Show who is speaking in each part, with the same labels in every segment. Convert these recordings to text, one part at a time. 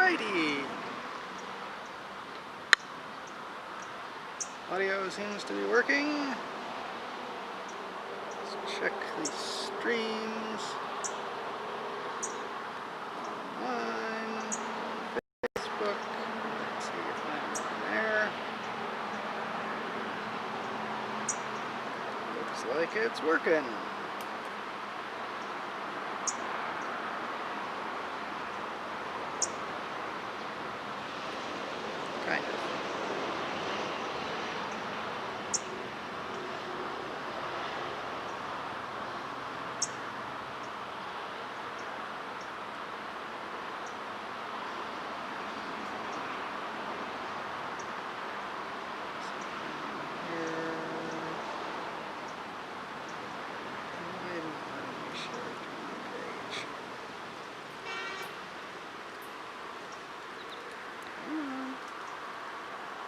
Speaker 1: Alrighty. Audio seems to be working. Let's check the streams. Online, Facebook. Let's see if I'm on there. Looks like it's working. Kind of.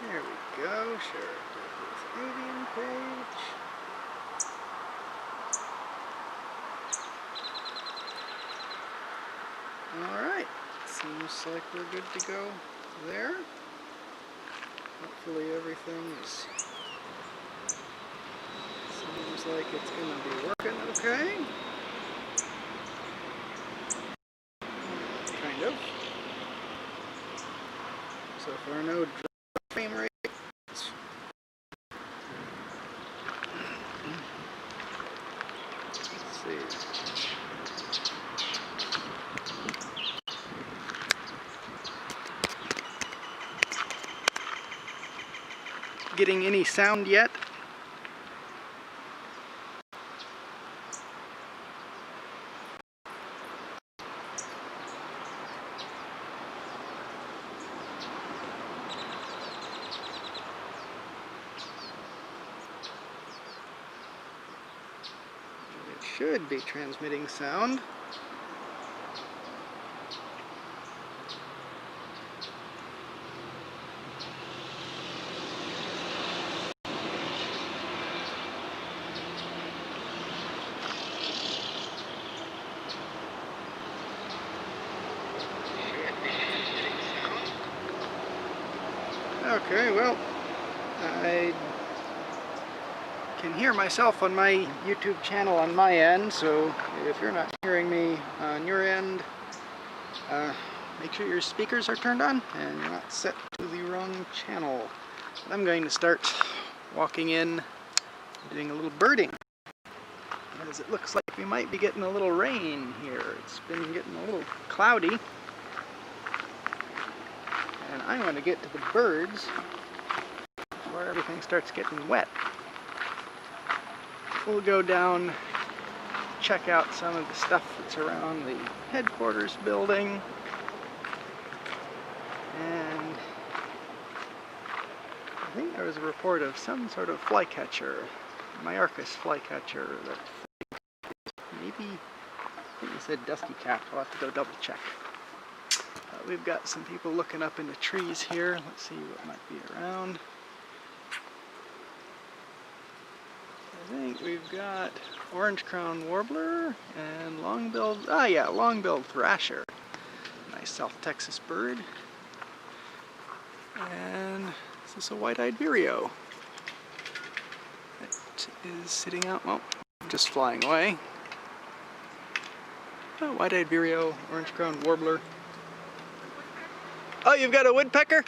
Speaker 1: There we go, share it with Avian page. Alright, seems like we're good to go there. Hopefully everything seems like it's going to be working okay. Kind of. So far no frame rate. Let's see. Getting any sound yet? Should be transmitting sound. Okay, well, I can hear myself on my YouTube channel on my end, so if you're not hearing me on your end, make sure your speakers are turned on and you're not set to the wrong channel. I'm going to start walking in, doing a little birding, as it looks like we might be getting a little rain here. It's been getting a little cloudy, and I want to get to the birds before everything starts getting wet. We'll go down, check out some of the stuff that's around the headquarters building, and I think there was a report of some sort of flycatcher, Myarchus flycatcher, that maybe, I think they said dusky cap. I'll have to go double check. We've got some people looking up in the trees here. Let's see what might be around. I think we've got orange crown warbler and long-billed, long-billed thrasher. Nice South Texas bird. And is this a white-eyed vireo? It is sitting out, well, just flying away. Oh, white-eyed vireo, orange crown warbler. Oh, you've got a woodpecker?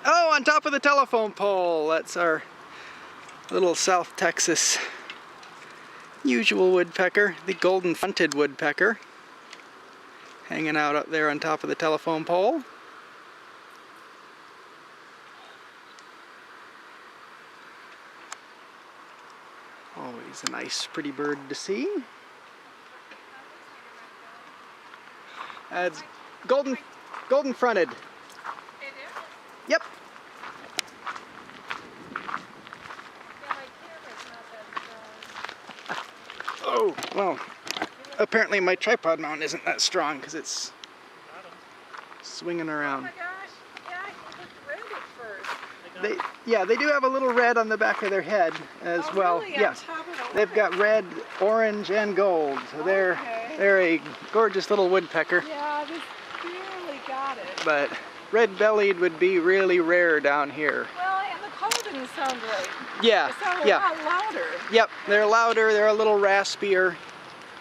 Speaker 1: Oh, on top of the telephone pole. That's our little South Texas usual woodpecker, the golden fronted woodpecker, hanging out up there on top of the telephone pole. Always a nice, pretty bird to see. It's golden fronted. Yep. Oh, well, apparently my tripod mount isn't that strong because it's swinging around.
Speaker 2: Oh my gosh, yeah, it looked red at first.
Speaker 1: They do have a little red on the back of their head as well.
Speaker 2: Really?
Speaker 1: Yes,
Speaker 2: On top of the
Speaker 1: they've got red, orange, and gold. So they're a gorgeous little woodpecker.
Speaker 2: Yeah, this really got it.
Speaker 1: But red-bellied would be really rare down here.
Speaker 2: Well, and the call didn't sound right.
Speaker 1: Yeah,
Speaker 2: It sounded
Speaker 1: yeah.
Speaker 2: a lot louder.
Speaker 1: Yep, they're louder, they're a little raspier,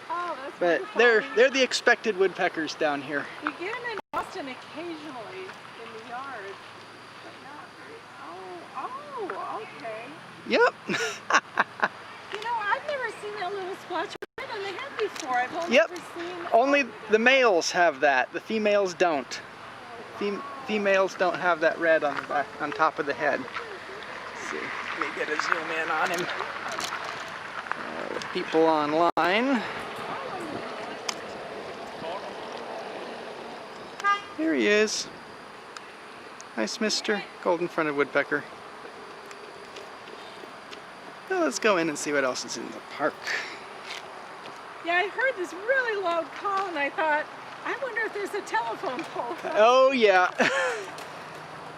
Speaker 2: Oh, that's
Speaker 1: but
Speaker 2: wonderful.
Speaker 1: they're the expected woodpeckers down here.
Speaker 2: We get them in Boston occasionally in the yard, but not very. Oh, okay.
Speaker 1: Yep.
Speaker 2: You know, I've never seen that little splotch of red on the head before. I've only
Speaker 1: Yep.
Speaker 2: ever seen.
Speaker 1: Only the males have that. The females don't. Females don't have that red on the back, on top of the head. Let's see. Let me get a zoom in on him. People online. There he is. Nice Mr. Golden-fronted woodpecker. Now let's go in and see what else is in the park.
Speaker 2: Yeah, I heard this really loud call and I thought, I wonder if there's a telephone pole.
Speaker 1: Oh yeah.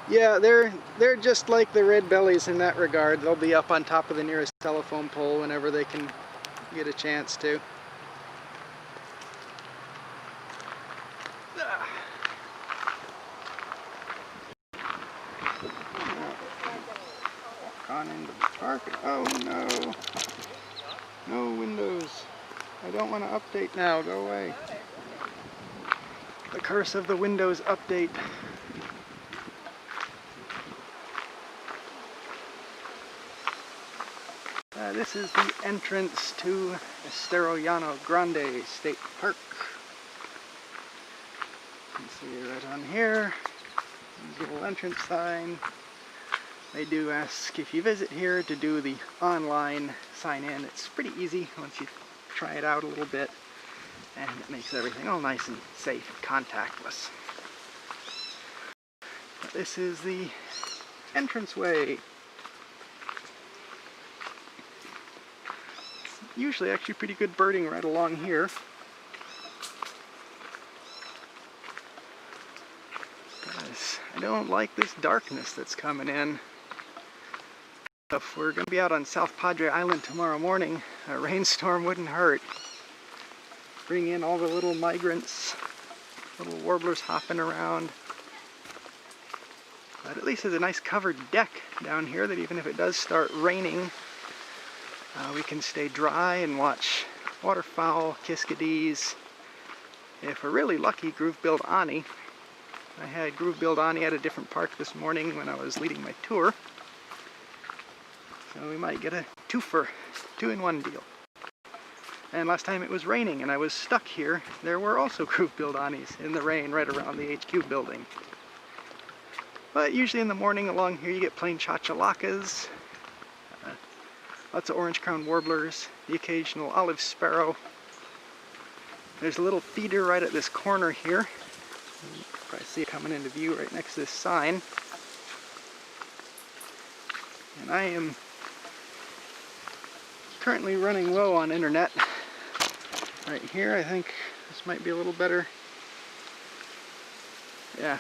Speaker 1: Yeah, they're just like the red bellies in that regard. They'll be up on top of the nearest telephone pole whenever they can get a chance to. Walk on into the park. Oh no. No windows. I don't want to update now. Go away. The curse of the Windows update. This is the entrance to Estero Llano Grande State Park. You can see it right on here. There's a little entrance sign. They do ask if you visit here to do the online sign in. It's pretty easy once you try it out a little bit, and it makes everything all nice and safe and contactless. But this is the entranceway. Usually actually pretty good birding right along here. Because I don't like this darkness that's coming in. If we're going to be out on South Padre Island tomorrow morning, a rainstorm wouldn't hurt. Bring in all the little migrants, little warblers hopping around. But at least there's a nice covered deck down here that even if it does start raining, we can stay dry and watch waterfowl, Kiskadees. If we're really lucky, groove-billed Ani. I had groove-billed Ani at a different park this morning when I was leading my tour. So we might get a twofer, two-in-one deal. And last time it was raining and I was stuck here, there were also groove-billed Anis in the rain right around the HQ building. But usually in the morning along here you get plain chachalakas, lots of orange-crowned warblers, the occasional olive sparrow. There's a little feeder right at this corner here. You can probably see it coming into view right next to this sign. And I am currently running low on internet. Right here, I think this might be a little better. Yeah,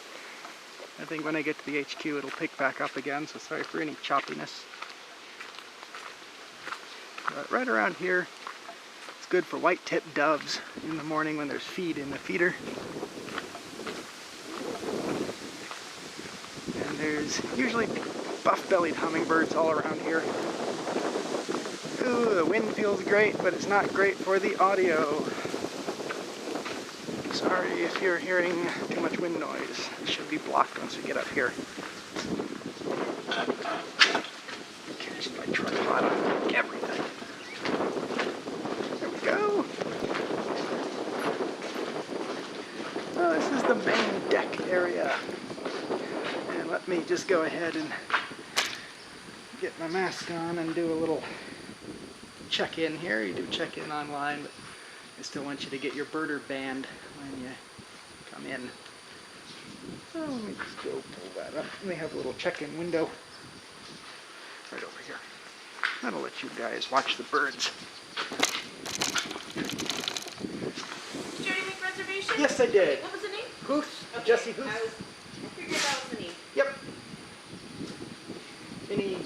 Speaker 1: I think when I get to the HQ it'll pick back up again, so sorry for any choppiness. But right around here, it's good for white-tipped doves in the morning when there's feed in the feeder. And there's usually buff-bellied hummingbirds all around here. Ooh, the wind feels great, but it's not great for the audio. Sorry if you're hearing too much wind noise. It should be blocked once we get up here. Catch my tripod on everything. There we go. Oh, this is the main deck area. And let me just go ahead and get my mask on and do a little check-in here. You do check-in online, but I still want you to get your birder band when you come in. So let me just go pull that up. And they have a little check-in window right over here. That'll let you guys watch the birds.
Speaker 3: Did you already make reservations?
Speaker 1: Yes, I did.
Speaker 3: What was the name?
Speaker 1: Huth,
Speaker 3: Okay,
Speaker 1: Jesse Huth.
Speaker 3: I figured that was the name.
Speaker 1: Yep. Any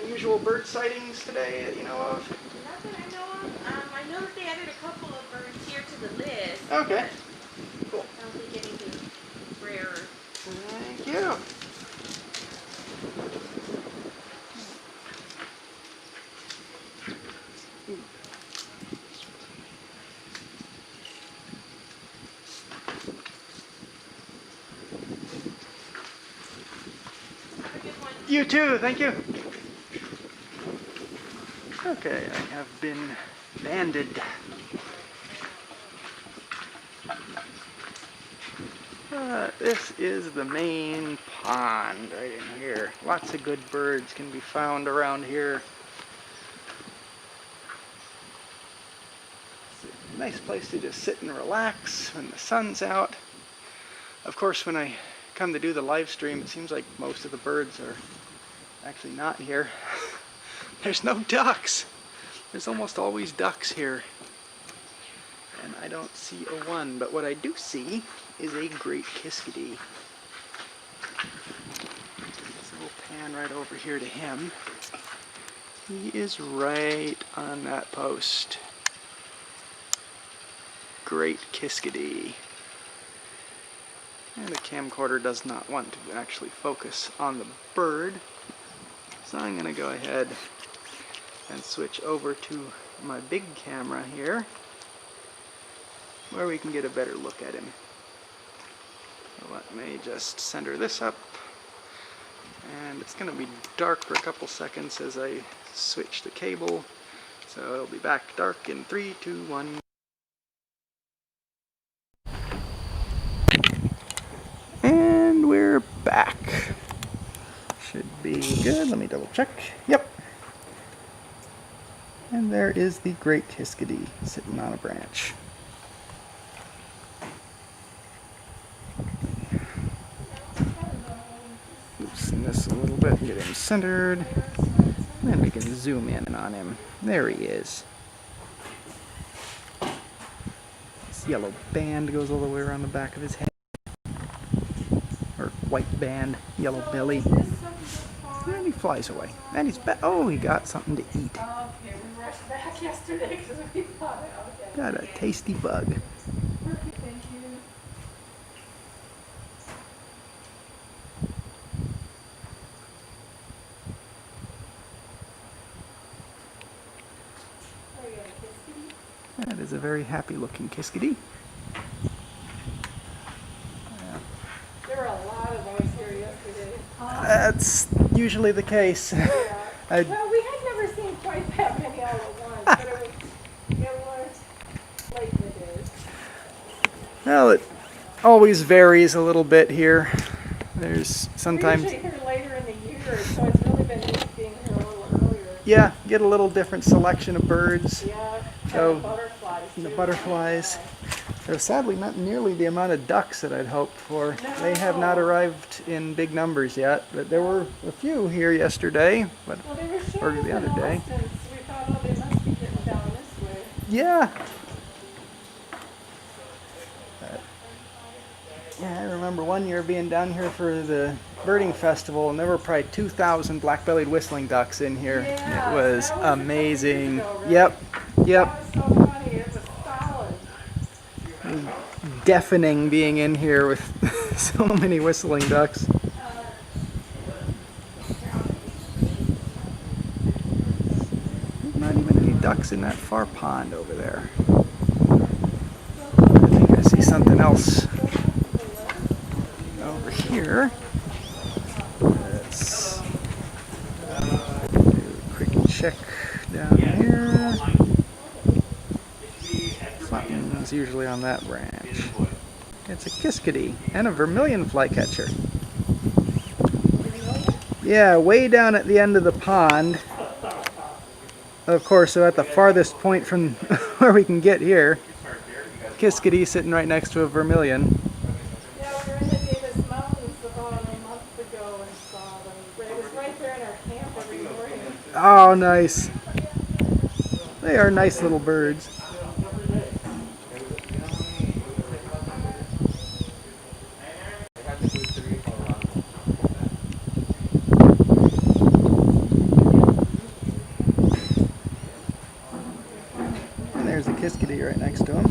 Speaker 1: unusual bird sightings today that you know of?
Speaker 3: Not that I know of. I know that they added a couple of birds here to the list.
Speaker 1: Okay. Cool.
Speaker 3: I don't think anything rare or
Speaker 1: You too, thank you. Okay, I have been banded. This is the main pond right in here. Lots of good birds can be found around here. It's a nice place to just sit and relax when the sun's out. Of course, when I come to do the live stream, it seems like most of the birds are actually not here. There's no ducks. There's almost always ducks here. And I don't see a one, but what I do see is a Great Kiskadee. So we'll pan right over here to him. He is right on that post. Great Kiskadee. And the camcorder does not want to actually focus on the bird. So I'm going to go ahead and switch over to my big camera here, where we can get a better look at him. So let me just center this up, and it's going to be dark for a couple seconds as I switch the cable, so it'll be back dark in 3, 2, 1. And we're back. Should be good. Let me double check. Yep. And there is the Great Kiskadee sitting on a branch. Loosen this a little bit, get him centered. And then we can zoom in on him. There he is. This yellow band goes all the way around the back of his head. Or white band, yellow belly. And he flies away. And he's oh, he got something to eat.
Speaker 2: Oh, okay, we rushed back yesterday because we thought it. Okay.
Speaker 1: Got a tasty bug.
Speaker 2: Perfect, thank you. Oh, you got a Kiskadee?
Speaker 1: That is a very happy looking Kiskadee.
Speaker 2: There were a lot of those here yesterday.
Speaker 1: That's usually the case.
Speaker 2: Yeah. Well, we had never seen quite that many all at once, but it was late in the day.
Speaker 1: Well, it always varies a little bit here. There's sometimes...
Speaker 2: We're usually here later in the year, so it's really been nice being here a little earlier.
Speaker 1: Yeah, get a little different selection of birds.
Speaker 2: Yeah,
Speaker 1: So,
Speaker 2: and the butterflies.
Speaker 1: The
Speaker 2: too.
Speaker 1: butterflies. There's sadly not nearly the amount of ducks that I'd hoped for.
Speaker 2: No.
Speaker 1: They have not arrived in big numbers yet, but there were a few here yesterday. But,
Speaker 2: Well, they were
Speaker 1: or
Speaker 2: showing
Speaker 1: the
Speaker 2: up in
Speaker 1: other day.
Speaker 2: Austin, so we thought, oh, they must be getting down this way.
Speaker 1: Yeah. Yeah, I remember one year being down here for the birding festival, and there were probably 2,000 black-bellied whistling ducks in here.
Speaker 2: Yeah,
Speaker 1: It was
Speaker 2: that was a couple
Speaker 1: amazing.
Speaker 2: years ago, right?
Speaker 1: Yep, yep.
Speaker 2: That was so funny. It was solid.
Speaker 1: Deafening being in here with so many whistling ducks. There's not even any ducks in that far pond over there. I think I see something else over here. Let's do a quick check down here. Something's usually on that branch. It's a Kiskadee and a vermilion flycatcher. Yeah, way down at the end of the pond. Of course, so at the farthest point from where we can get here. Kiskadee sitting right next to a vermilion.
Speaker 2: Yeah, we were in the Davis Mountains about a month ago and saw them. It was right there in our camp every morning.
Speaker 1: Oh, nice. They are nice little birds. And there's a Kiskadee right next to him.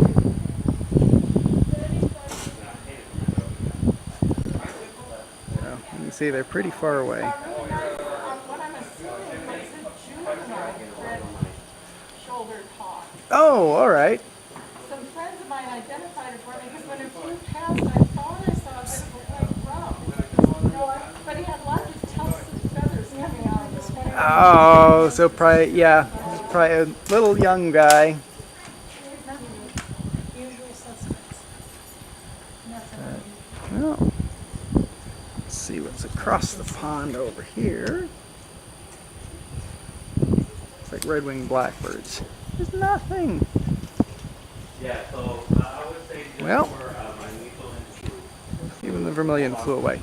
Speaker 1: So you can see they're pretty far away.
Speaker 2: What I'm assuming was a juvenile red-shouldered hawk.
Speaker 1: Oh, all right.
Speaker 2: Some friends of mine identified it for me because when it flew past, I thought I saw a bit of a white rump. But he had lots of tufts of feathers
Speaker 1: Oh, so probably, yeah, he's probably a little young guy.
Speaker 2: Usual suspects. Nothing.
Speaker 1: Well, let's see what's across the pond over here. It's like red-winged blackbirds. There's nothing.
Speaker 4: Yeah, so I would say just
Speaker 1: Well,
Speaker 4: for my lethal and
Speaker 1: even the vermilion flew away.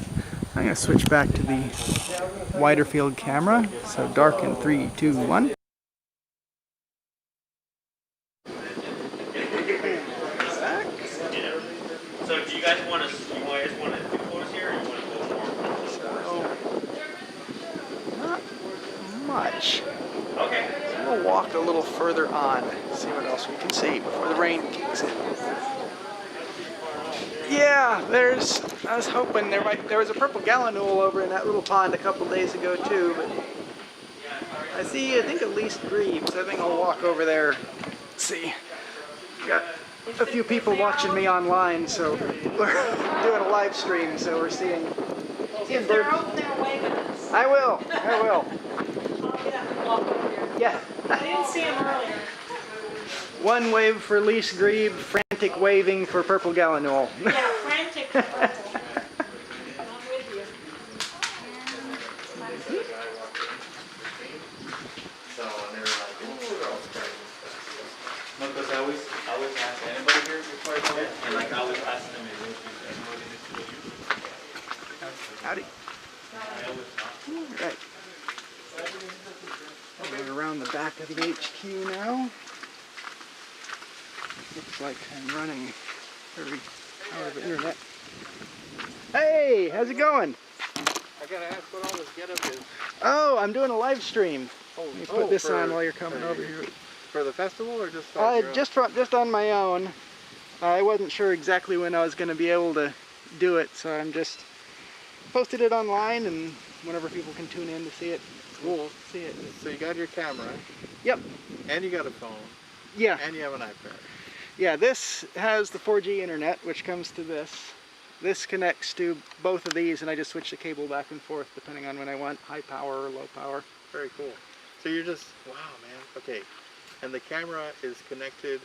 Speaker 1: I'm going to switch back to the wider field camera. So dark in 3, 2, 1.
Speaker 4: So do you guys want to do floors here, or you want to go more?
Speaker 1: Not much.
Speaker 4: Okay.
Speaker 1: So we'll walk a little further on, see what else we can see before the rain kicks in. Yeah, I was hoping there was a purple gallinule over in that little pond a couple days ago too, but I think at least grebes. I think I'll walk over there, see. Got a few people watching me online, so we're doing a live stream, so we're seeing
Speaker 3: If they're out there waving us.
Speaker 1: I will.
Speaker 3: I'll get up and walk over here.
Speaker 1: Yeah.
Speaker 3: I didn't see him earlier.
Speaker 1: One wave for least grebe, frantic waving for purple gallinule.
Speaker 3: Yeah, frantic purple. I'm with you.
Speaker 4: No, because I always ask anybody here before I come in, and like I always ask them if anybody needs to use.
Speaker 1: Howdy.
Speaker 4: I always ask.
Speaker 1: All right. Going around the back of the HQ now. Looks like I'm running every hour of internet. Hey, how's it going?
Speaker 5: I gotta ask what all this getup is.
Speaker 1: Oh, I'm doing a live stream. Let me put this
Speaker 5: for-
Speaker 1: on while you're coming over here.
Speaker 5: For the festival or just on your own?
Speaker 1: Just on my own. I wasn't sure exactly when I was going to be able to do it, so I'm just posted it online, and whenever people can tune in to see it,
Speaker 5: Cool.
Speaker 1: see it.
Speaker 5: So you got your camera,
Speaker 1: Yep.
Speaker 5: and you got a phone,
Speaker 1: Yeah.
Speaker 5: and you have an iPad.
Speaker 1: Yeah, this has the 4G internet, which comes to this. This connects to both of these, and I just switch the cable back and forth depending on when I want high power or low power.
Speaker 5: Very cool. So you're just, wow, man. Okay. And the camera is connected.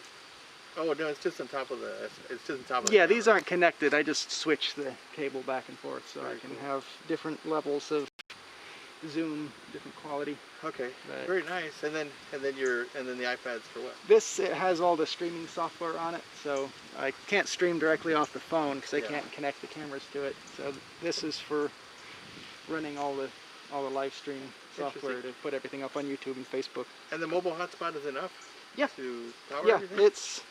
Speaker 5: Oh no, it's just on top of the. It's just on top of.
Speaker 1: Yeah,
Speaker 5: the
Speaker 1: these aren't connected. I just switch the cable back and forth so
Speaker 5: Very
Speaker 1: I can
Speaker 5: cool.
Speaker 1: have different levels of zoom, different quality.
Speaker 5: Okay.
Speaker 1: But
Speaker 5: Very nice. And then the iPad's for what?
Speaker 1: this, it has all the streaming software on it, so I can't stream directly off the phone because I
Speaker 5: Yeah.
Speaker 1: can't connect the cameras to it. So this is for running all the live stream software to
Speaker 5: Interesting.
Speaker 1: put everything up on YouTube and Facebook.
Speaker 5: And the mobile hotspot is enough.
Speaker 1: Yeah.
Speaker 5: To power
Speaker 1: Yeah,
Speaker 5: everything.
Speaker 1: it's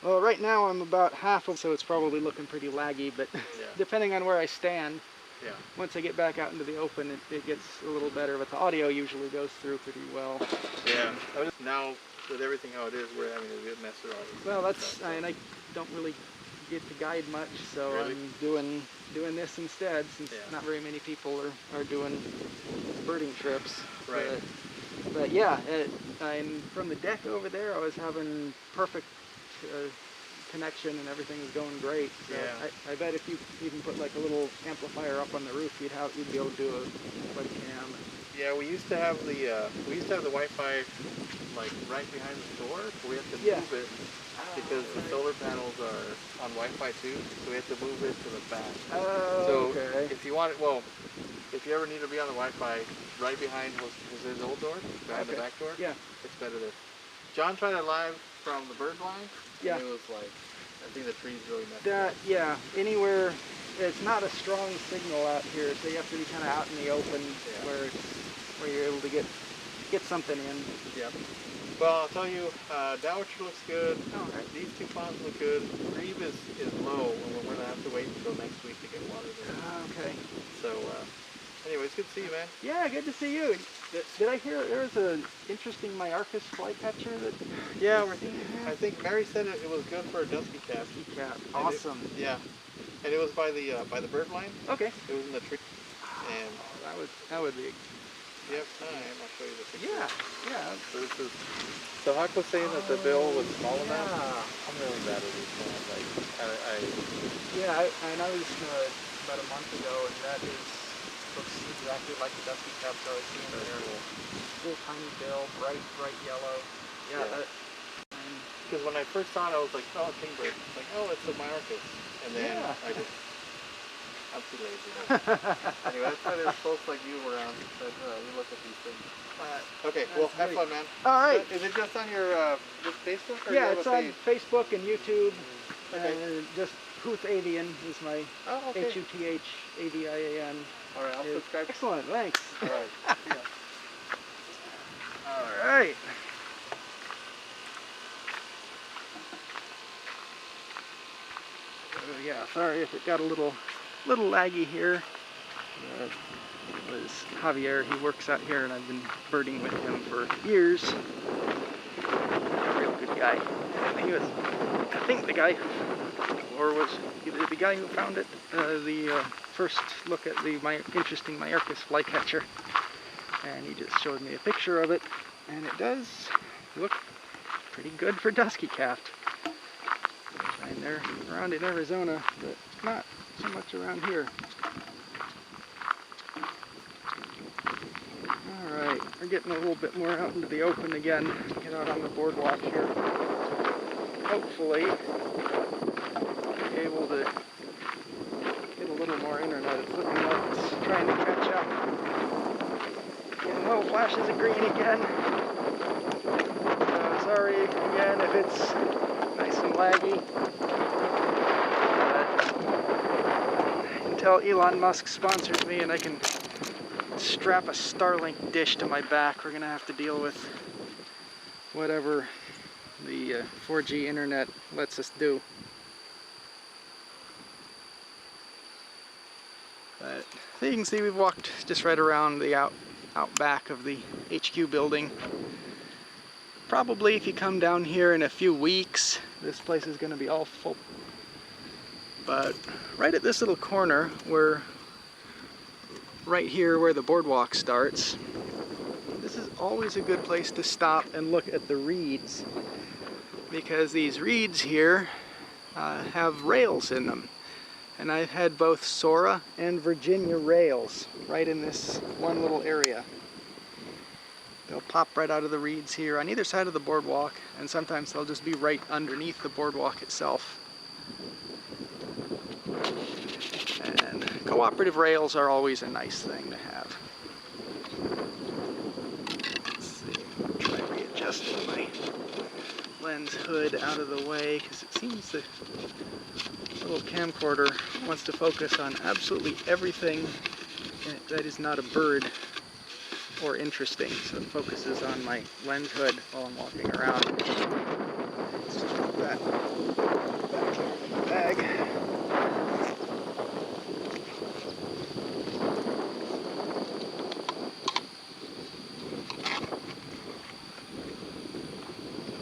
Speaker 1: well, right now I'm about half of, so it's probably looking pretty laggy, but
Speaker 5: Yeah.
Speaker 1: depending on where I stand,
Speaker 5: Yeah.
Speaker 1: once I get back out into the open, it gets a little better, but the audio usually goes through pretty well.
Speaker 5: Yeah. Now with everything how it is, we're having to mess with all this.
Speaker 1: Well, that's,
Speaker 5: stuff,
Speaker 1: and I don't really get to guide much, so
Speaker 5: Really?
Speaker 1: I'm doing this instead, since
Speaker 5: Yeah.
Speaker 1: not very many people are doing birding trips.
Speaker 5: Right.
Speaker 1: But yeah, I'm from the deck over there. I was having perfect connection, and everything was going great. So
Speaker 5: Yeah.
Speaker 1: I bet if you even put like a little amplifier up on the roof, you'd be able to do a webcam.
Speaker 5: Yeah, we used to have the Wi-Fi like right behind the store. We had to
Speaker 1: Yeah.
Speaker 5: move it because the solar panels are on Wi-Fi too, so we had to move it to the back.
Speaker 1: Oh,
Speaker 5: So
Speaker 1: okay.
Speaker 5: if you ever need to be on the Wi-Fi, right behind was his old door, behind the
Speaker 1: Okay.
Speaker 5: back door.
Speaker 1: Yeah.
Speaker 5: It's better there. John tried it live from the bird line.
Speaker 1: Yeah.
Speaker 5: And it was like, I think the trees really messed it
Speaker 1: That,
Speaker 5: up.
Speaker 1: yeah, anywhere, it's not a strong signal out here, so you have to be kind of out in the open where you're able to get something in.
Speaker 5: Yeah. Well, I'll tell you, Dowager looks good.
Speaker 1: All right.
Speaker 5: These two ponds look good. Grebe is low, and we're going to have to wait until next week to get water there.
Speaker 1: Okay.
Speaker 5: So, anyways, good to see you, man.
Speaker 1: Yeah, good to see you. Did I hear there was an interesting Myarchus flycatcher that
Speaker 5: Yeah,
Speaker 1: was seen here?
Speaker 5: I think Mary said it was good for a dusky cap.
Speaker 1: Yeah,
Speaker 5: And
Speaker 1: awesome.
Speaker 5: Yeah, and it was by the bird line.
Speaker 1: Okay.
Speaker 5: It was in the tree. And
Speaker 1: That would be.
Speaker 5: if you have time, I'll show you the picture.
Speaker 1: Yeah.
Speaker 5: So this is. So Huck was saying that the bill was small enough.
Speaker 1: Yeah.
Speaker 5: I'm really bad at these things. Like,
Speaker 1: Yeah, I was about a month ago, and that is
Speaker 5: Looks exactly like the dusky caps I was seeing there.
Speaker 1: Little tiny bill, bright yellow. Yeah,
Speaker 5: Yeah.
Speaker 1: that,
Speaker 5: Because when I first saw it, I was like, oh, kingbird. It's like, oh, it's the Mayorkas. And then
Speaker 1: Yeah.
Speaker 5: I'm too lazy. Anyway, that's why there's folks like you around that you look at these things. Okay, well, have fun, man.
Speaker 1: All right.
Speaker 5: Is it just on your just Facebook? Or
Speaker 1: Yeah,
Speaker 5: do you
Speaker 1: it's
Speaker 5: have a
Speaker 1: on
Speaker 5: page?
Speaker 1: Facebook and YouTube.
Speaker 5: Okay.
Speaker 1: Just Huth Avian is my
Speaker 5: Oh, okay.
Speaker 1: HUTHAVIAN.
Speaker 5: All right, I'll subscribe.
Speaker 1: Excellent, thanks.
Speaker 5: All right. Yeah.
Speaker 1: All right. Yeah, sorry if it got a little laggy here. It was Javier, he works out here and I've been birding with him for years. A real good guy. And he was, I think the guy, or was either the guy who found it, the first look at the interesting Mayorkas flycatcher. And he just showed me a picture of it, and it does look pretty good for dusky capped. And they're around in Arizona, but not so much around here. Alright, we're getting a little bit more out into the open again. Get out on the boardwalk here. Hopefully, be able to get a little more internet. It's looking like it's trying to catch up. Getting little flashes of green again. Sorry again if it's nice and laggy. But until Elon Musk sponsors me and I can strap a Starlink dish to my back, we're gonna have to deal with whatever the 4G internet lets us do. But so you can see we've walked just right around the out back of the HQ building. Probably if you come down here in a few weeks, this place is going to be all full. But right at this little corner, right here where the boardwalk starts, this is always a good place to stop and look at the reeds, because these reeds here have rails in them. And I've had both Sora and Virginia rails right in this one little area. They'll pop right out of the reeds here on either side of the boardwalk, and sometimes they'll just be right underneath the boardwalk itself. And cooperative rails are always a nice thing to have. Let's see, I'll try readjusting my lens hood out of the way, because it seems the little camcorder wants to focus on absolutely everything that is not a bird or interesting, so it focuses on my lens hood while I'm walking around. Let's just put that back here in the bag.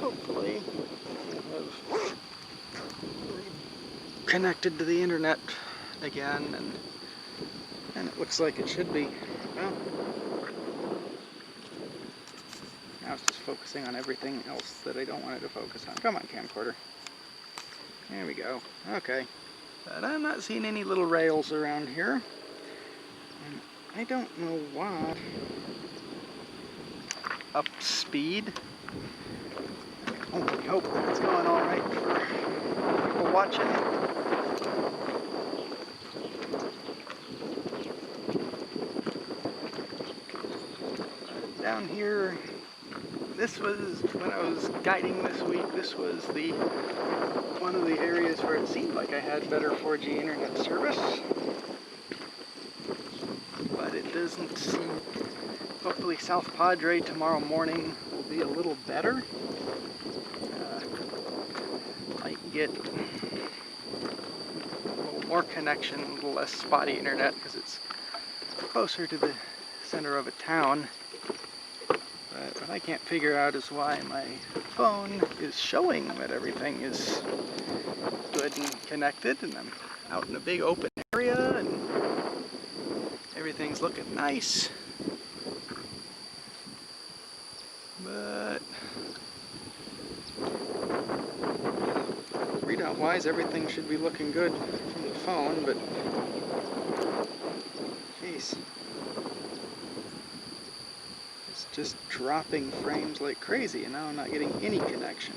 Speaker 1: Hopefully we'll have connected to the internet again, and it looks like it should be. Well, now it's just focusing on everything else that I don't want it to focus on. Come on, camcorder. There we go. Okay. But I'm not seeing any little rails around here. And I don't know why. Up speed. I can only hope that it's going all right for people watching. Down here, this was, when I was guiding this week, this was one of the areas where it seemed like I had better 4G internet service. But it doesn't seem, hopefully South Padre tomorrow morning will be a little better. Might get a little more connection, a little less spotty internet because it's closer to the center of a town. But what I can't figure out is why my phone is showing that everything is good and connected, and I'm out in a big open area and everything's looking nice. But readout wise, everything should be looking good from the phone, but geez. just dropping frames like crazy, and now I'm not getting any connection.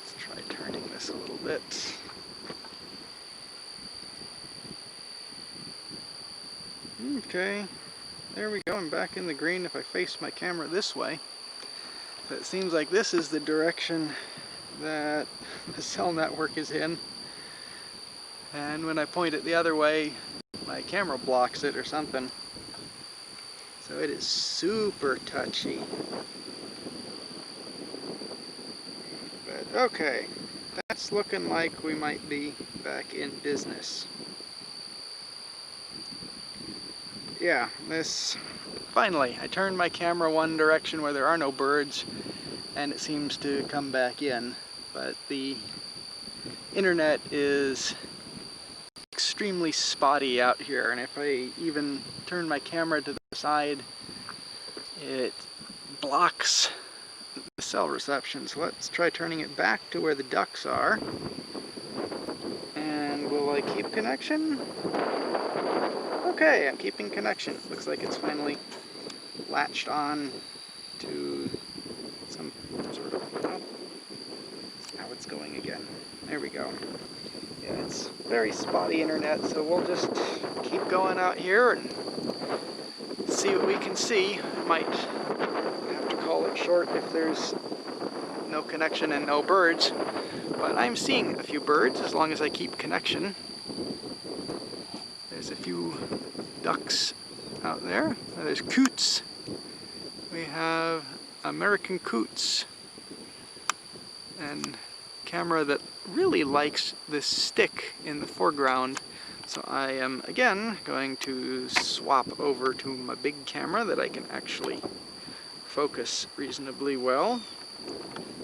Speaker 1: Let's try turning this a little bit. Okay, there we go. I'm back in the green if I face my camera this way. But it seems like this is the direction that the cell network is in. And when I point it the other way, my camera blocks it or something. So it is super touchy. But okay, that's looking like we might be back in business. Yeah, finally, I turned my camera one direction where there are no birds, and it seems to come back in. But the internet is extremely spotty out here, and if I even turn my camera to the side, it blocks the cell reception. So let's try turning it back to where the ducks are. And will I keep connection? Okay, I'm keeping connection. Looks like it's finally latched on to some sort of... Oh, now it's going again. There we go. Yeah, it's very spotty internet, so we'll just keep going out here and see what we can see. Might have to call it short if there's no connection and no birds, but I'm seeing a few birds as long as I keep connection. There's a few ducks out there. There's coots. We have American coots, and camera that really likes this stick in the foreground. So I am again going to swap over to my big camera that I can actually focus reasonably well,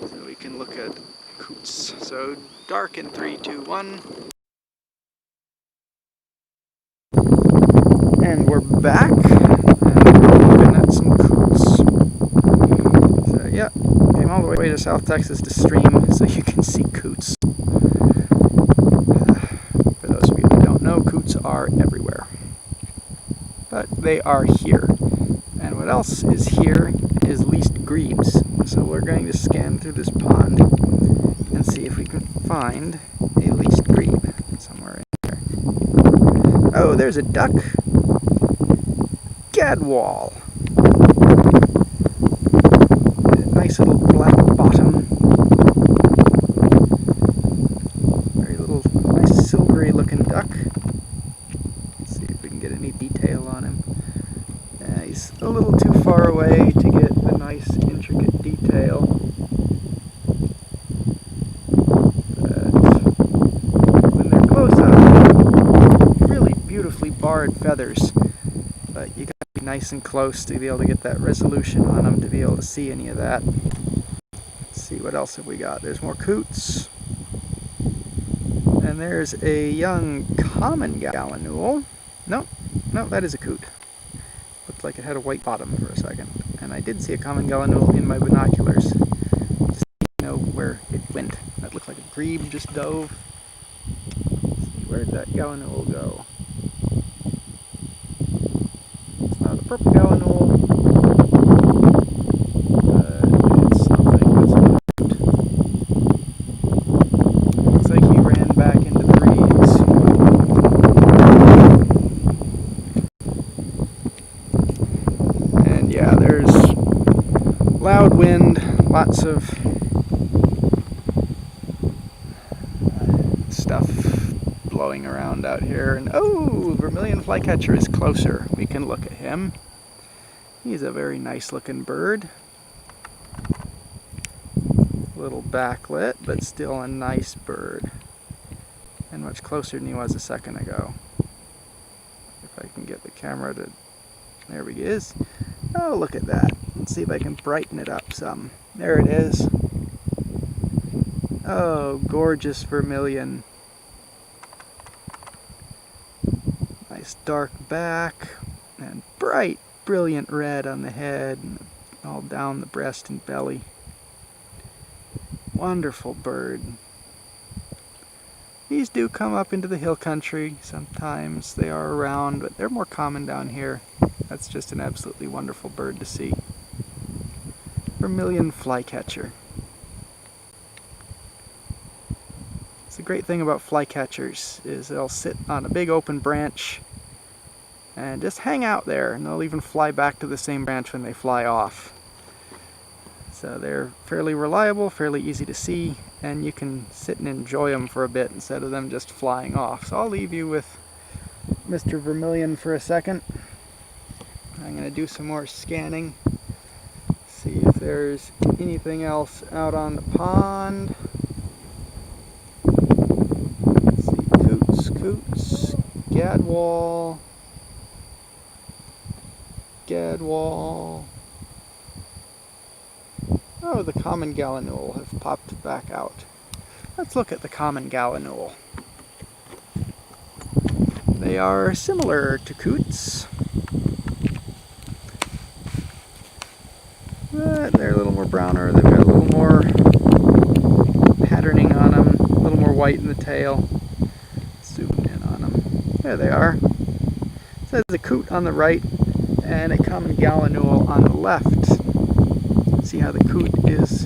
Speaker 1: so we can look at coots. So dark in 3, 2, 1. And we're back, and we're looking at some coots. So yeah, came all the way to South Texas to stream so you can see coots. For those of you that don't know, coots are everywhere. But they are here. And what else is here is least grebes. So we're going to scan through this pond and see if we can find a least grebe somewhere in there. Oh, there's a duck. Gadwall. Nice little black bottom. Very little, nice silvery looking duck. Let's see if we can get any detail on him. He's a little too far away to get the nice intricate detail. But when they're close up, really beautifully barred feathers. But you gotta be nice and close to be able to get that resolution on them to be able to see any of that. Let's see, what else have we got? There's more coots. And there's a young common gallinule. No, that is a coot. Looked like it had a white bottom for a second. And I did see a common gallinule in my binoculars. Just didn't know where it went. That looked like a grebe just dove. Let's see, where did that gallinule go? It's not a purple gallinule. It's something that's not. Looks like he ran back into the reeds. And yeah, there's loud wind, lots of stuff blowing around out here. And oh, vermilion flycatcher is closer. We can look at him. He's a very nice looking bird. Little backlit, but still a nice bird. And much closer than he was a second ago. If I can get the camera to... There he is. Oh, look at that. Let's see if I can brighten it up some. There it is. Oh, gorgeous vermilion. Nice dark back. And bright, brilliant red on the head. And all down the breast and belly. Wonderful bird. These do come up into the hill country. Sometimes they are around, but they're more common down here. That's just an absolutely wonderful bird to see. Vermilion flycatcher. It's the great thing about flycatchers is they'll sit on a big open branch and just hang out there, and they'll even fly back to the same branch when they fly off. So they're fairly reliable, fairly easy to see, and you can sit and enjoy them for a bit instead of them just flying off. So I'll leave you with Mr. Vermilion for a second. I'm going to do some more scanning, see if there's anything else out on the pond. Let's see, coots, gadwall, oh, the common gallinule have popped back out. Let's look at the common gallinule. They are similar to coots, but they're a little more browner. They've got a little more patterning on them, a little more white in the tail. Zoom in on them. There they are. It says a coot on the right and a common gallinule on the left. See how the coot is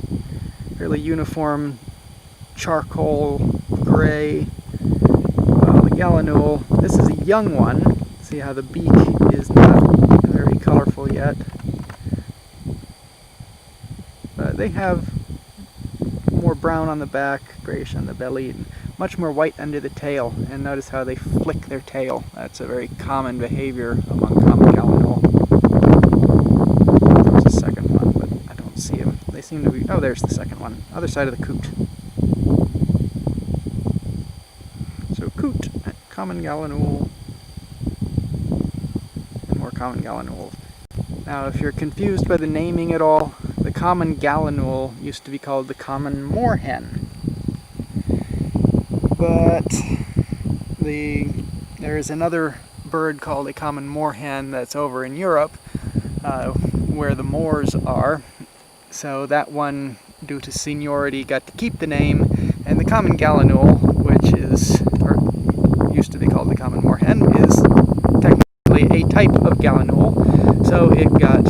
Speaker 1: fairly uniform charcoal gray. The gallinule, this is a young one. See how the beak is not very colorful yet. But they have more brown on the back, grayish on the belly, and much more white under the tail. And notice how they flick their tail. That's a very common behavior among common gallinule. There's a second one, but I don't see them. They seem to be... oh, there's the second one. Other side of the coot. So coot, common gallinule, and more common gallinule. Now if you're confused by the naming at all, the common gallinule used to be called the common moorhen. But there is another bird called a common moorhen that's over in Europe, where the moors are. So that one, due to seniority, got to keep the name, and the common gallinule, which is, or used to be called the common moorhen, is technically a type of gallinule. So it got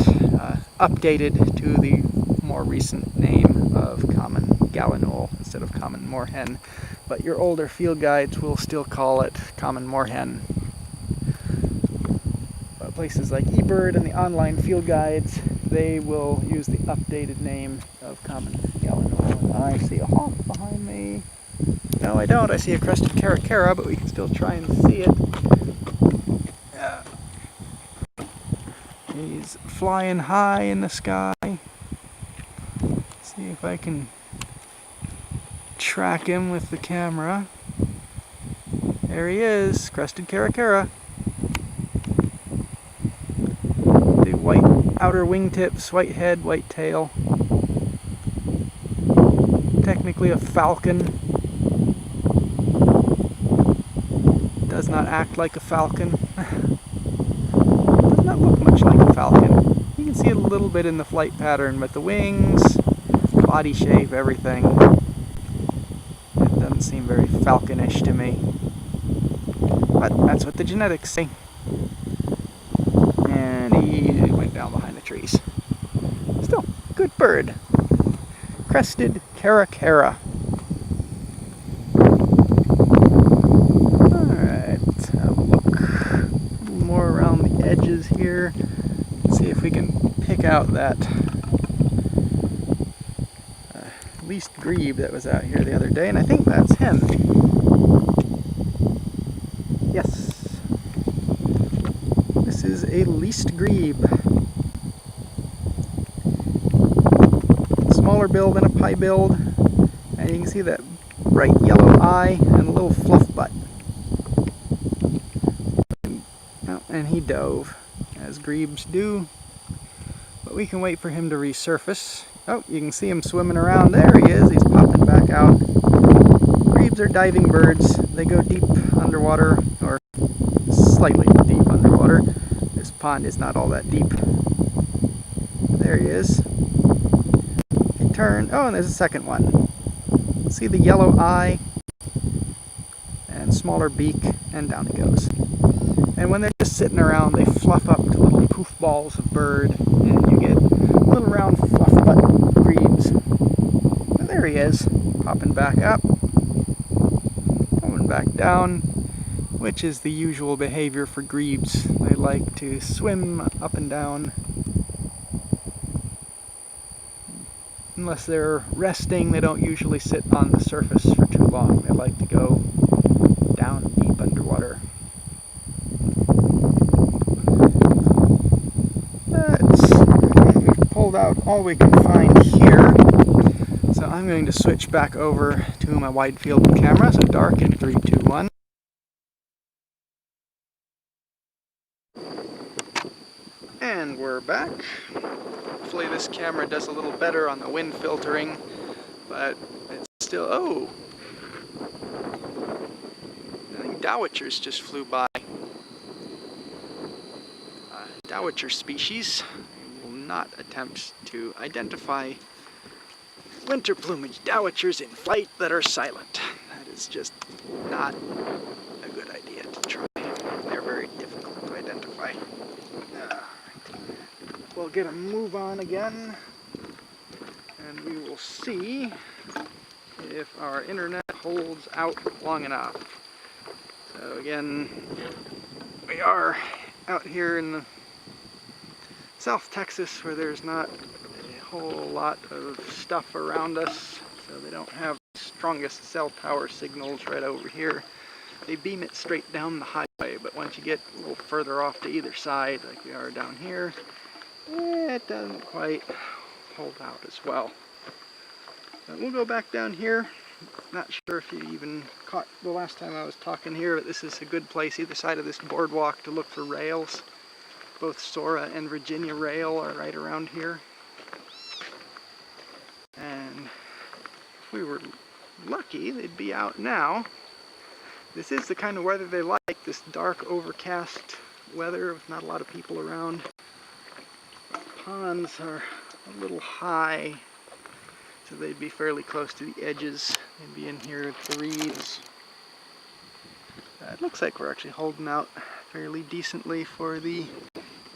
Speaker 1: updated to the more recent name of common gallinule instead of common moorhen. But your older field guides will still call it common moorhen. But places like eBird and the online field guides, they will use the updated name of common gallinule. I see a hawk behind me. No, I don't. I see a crested caracara, but we can still try and see it. He's flying high in the sky. See if I can track him with the camera. There he is, crested caracara. The white outer wingtips, white head, white tail. Technically a falcon. Does not act like a falcon. Does not look much like a falcon. You can see a little bit in the flight pattern, but the wings, body shape, everything, it doesn't seem very falconish to me. But that's what the genetics say. And he went down behind the trees. Still, good bird. Crested caracara. Alright, have a look a little more around the edges here. See if we can pick out that least grebe that was out here the other day, and I think that's him. Yes. This is a least grebe. Smaller bill than a pie build, and you can see that bright yellow eye and a little fluff butt. Oh, and he dove, as grebes do. But we can wait for him to resurface. Oh, you can see him swimming around. There he is. He's popping back out. Grebes are diving birds. They go deep underwater, or slightly deep underwater. This pond is not all that deep. There he is. He turned. Oh, and there's a second one. See the yellow eye? smaller beak, and down it goes. And when they're just sitting around, they fluff up to little poof balls of bird, and you get little round fluff butt grebes. And there he is, popping back up, coming back down, which is the usual behavior for grebes. They like to swim up and down. Unless they're resting, they don't usually sit on the surface for too long. They like to go down deep underwater. We've pulled out all we can find here. So I'm going to switch back over to my wide field camera, so dark in 3, 2, 1. And we're back. Hopefully this camera does a little better on the wind filtering, but it's still, oh! I think dowitchers just flew by. Dowitcher species. I will not attempt to identify winter plumage dowitchers in flight that are silent. That is just not a good idea to try. They're very difficult to identify. We'll get a move on again, and we will see if our internet holds out long enough. So again, we are out here in South Texas where there's not a whole lot of stuff around us, so they don't have the strongest cell tower signals right over here. They beam it straight down the highway, but once you get a little further off to either side, like we are down here, it doesn't quite hold out as well. But we'll go back down here. Not sure if you even caught the last time I was talking here, but this is a good place either side of this boardwalk to look for rails. Both Sora and Virginia rail are right around here. And if we were lucky, they'd be out now. This is the kind of weather they like, this dark, overcast weather with not a lot of people around. Ponds are a little high, so they'd be fairly close to the edges. They'd be in here at the reeds. It looks like we're actually holding out fairly decently for the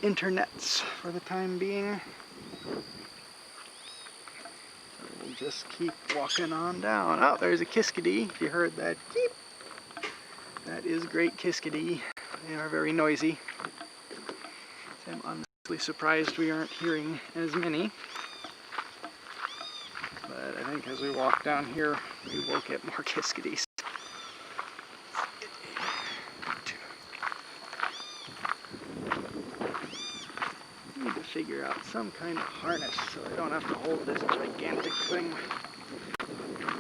Speaker 1: internets for the time being. So we'll just keep walking on down. Oh, there's a Kiskadee, if you heard that. Keep. That is Great Kiskadee. They are very noisy. I'm honestly surprised we aren't hearing as many. But I think as we walk down here, we will get more Kiskadees. Need to figure out some kind of harness so I don't have to hold this gigantic thing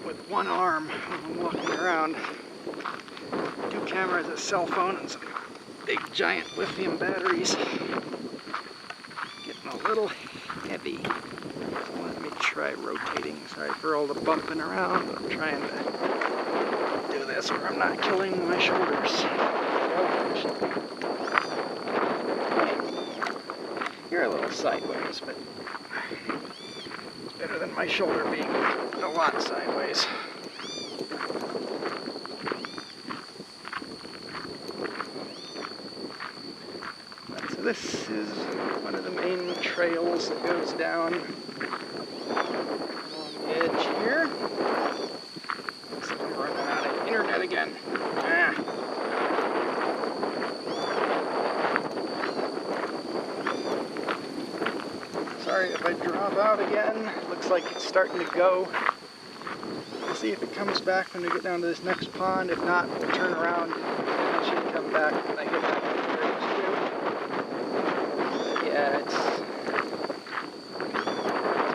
Speaker 1: with one arm when I'm walking around. 2 cameras, a cell phone, and some big giant lithium batteries. Getting a little heavy. Let me try rotating. Sorry for all the bumping around, but I'm trying to do this where I'm not killing my shoulders. You're a little sideways, but it's better than my shoulder being a lot sideways. So this is one of the main trails that goes down along the edge here. Looks like we're running out of internet again. Sorry if I drop out again. Looks like it's starting to go. We'll see if it comes back when we get down to this next pond. If not, we'll turn around and it should come back when I get down to the bridge too. Yeah, it's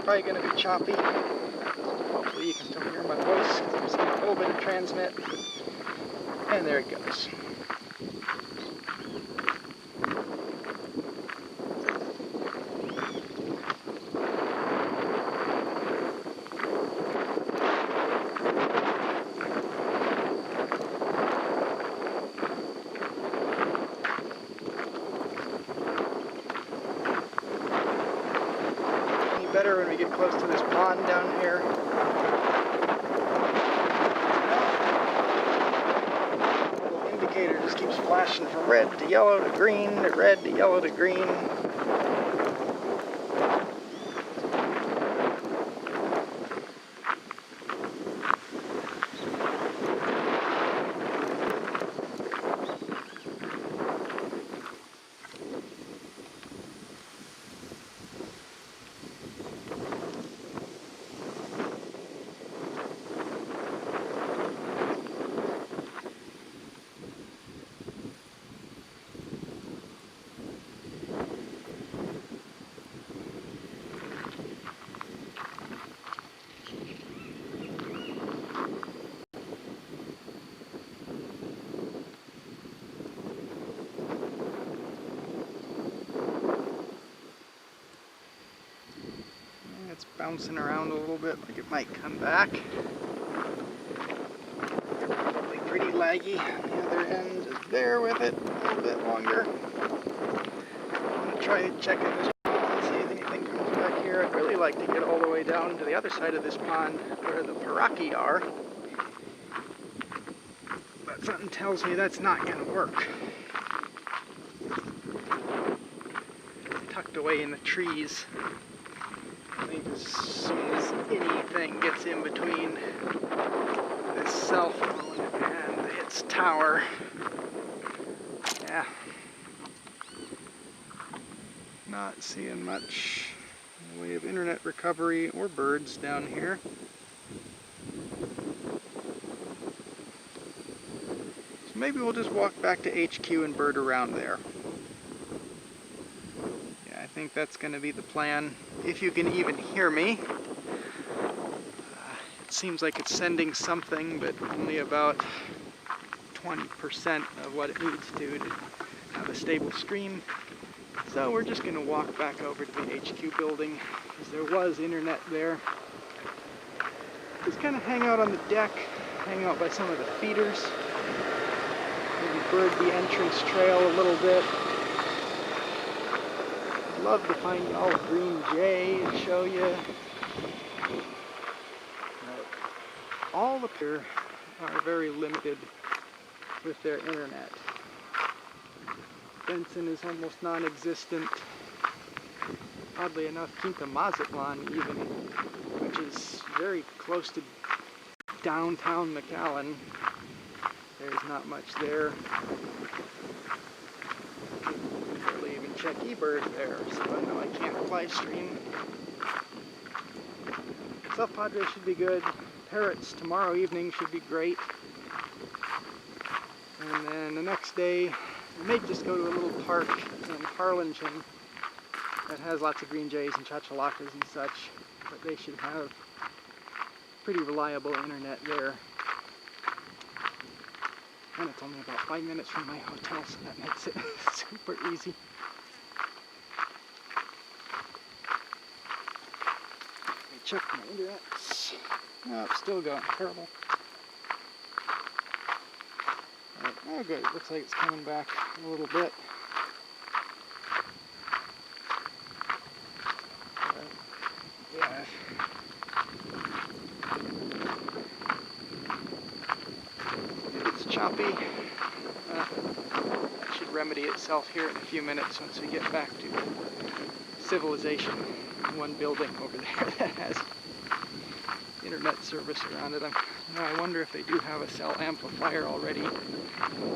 Speaker 1: probably going to be choppy. Hopefully you can still hear my voice because I'm seeing a little bit of transmit. And there it goes. Better when we get close to this pond down here. A indicator just keeps flashing from red to yellow to green to red to yellow to green. It's bouncing around a little bit like it might come back. Probably pretty laggy. The other end is there with it a little bit longer. I'm going to try checking this pond and see if anything comes back here. I'd really like to get all the way down to the other side of this pond where the paraki are. But something tells me that's not going to work. It's tucked away in the trees. I think as soon as anything gets in between this cell phone and its tower, yeah, not seeing much in the way of internet recovery or birds down here. So maybe we'll just walk back to HQ and bird around there. I think that's going to be the plan, if you can even hear me. It seems like it's sending something, but only about 20% of what it needs to have a stable stream. So we're just going to walk back over to the HQ building, because there was internet there. Just kind of hang out on the deck, hang out by some of the feeders, maybe bird the entrance trail a little bit. Love to find y'all a green jay and show you. All the pier are very limited with their internet. Benson is almost non-existent. Oddly enough, Quinta Mazatlan even, which is very close to downtown McAllen. There's not much there. Check eBird there, so I know I can't live stream. South Padre should be good. Parrots tomorrow evening should be great. And then the next day, we may just go to a little park in Harlingen that has lots of green jays and chachalakas and such, but they should have pretty reliable internet there. And it's only about 5 minutes from my hotel, so that makes it super easy. Check my internet. Oh, it's still going terrible. Right. Oh, good. It looks like it's coming back a little bit. Yeah. It's choppy. That should remedy itself here in a few minutes once we get back to civilization. One building over there that has internet service around it. I wonder if they do have a cell amplifier already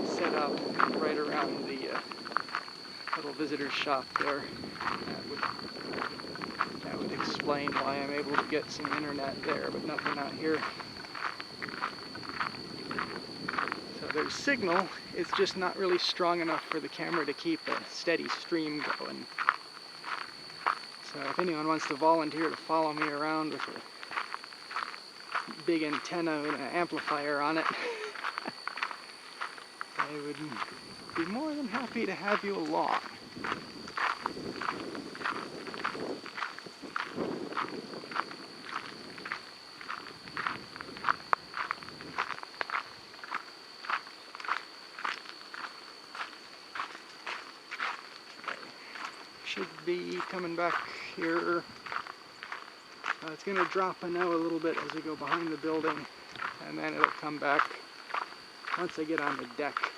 Speaker 1: set up right around the little visitor's shop there. That would explain why I'm able to get some internet there, but nothing out here. So there's signal, it's just not really strong enough for the camera to keep a steady stream going. So if anyone wants to volunteer to follow me around with a big antenna and an amplifier on it, I would be more than happy to have you along. Should be coming back here. It's going to drop a little bit as we go behind the building, and then it'll come back once I get on the deck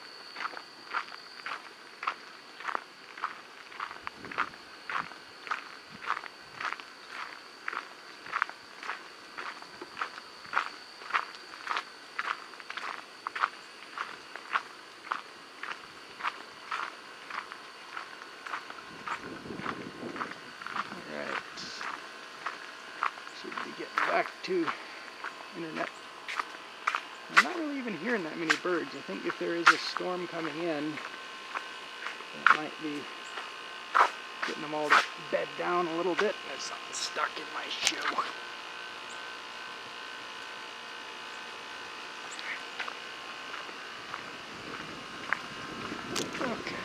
Speaker 1: to internet. I'm not really even hearing that many birds. I think if there is a storm coming in, it might be getting them all to bed down a little bit. There's something stuck in my shoe. Okay.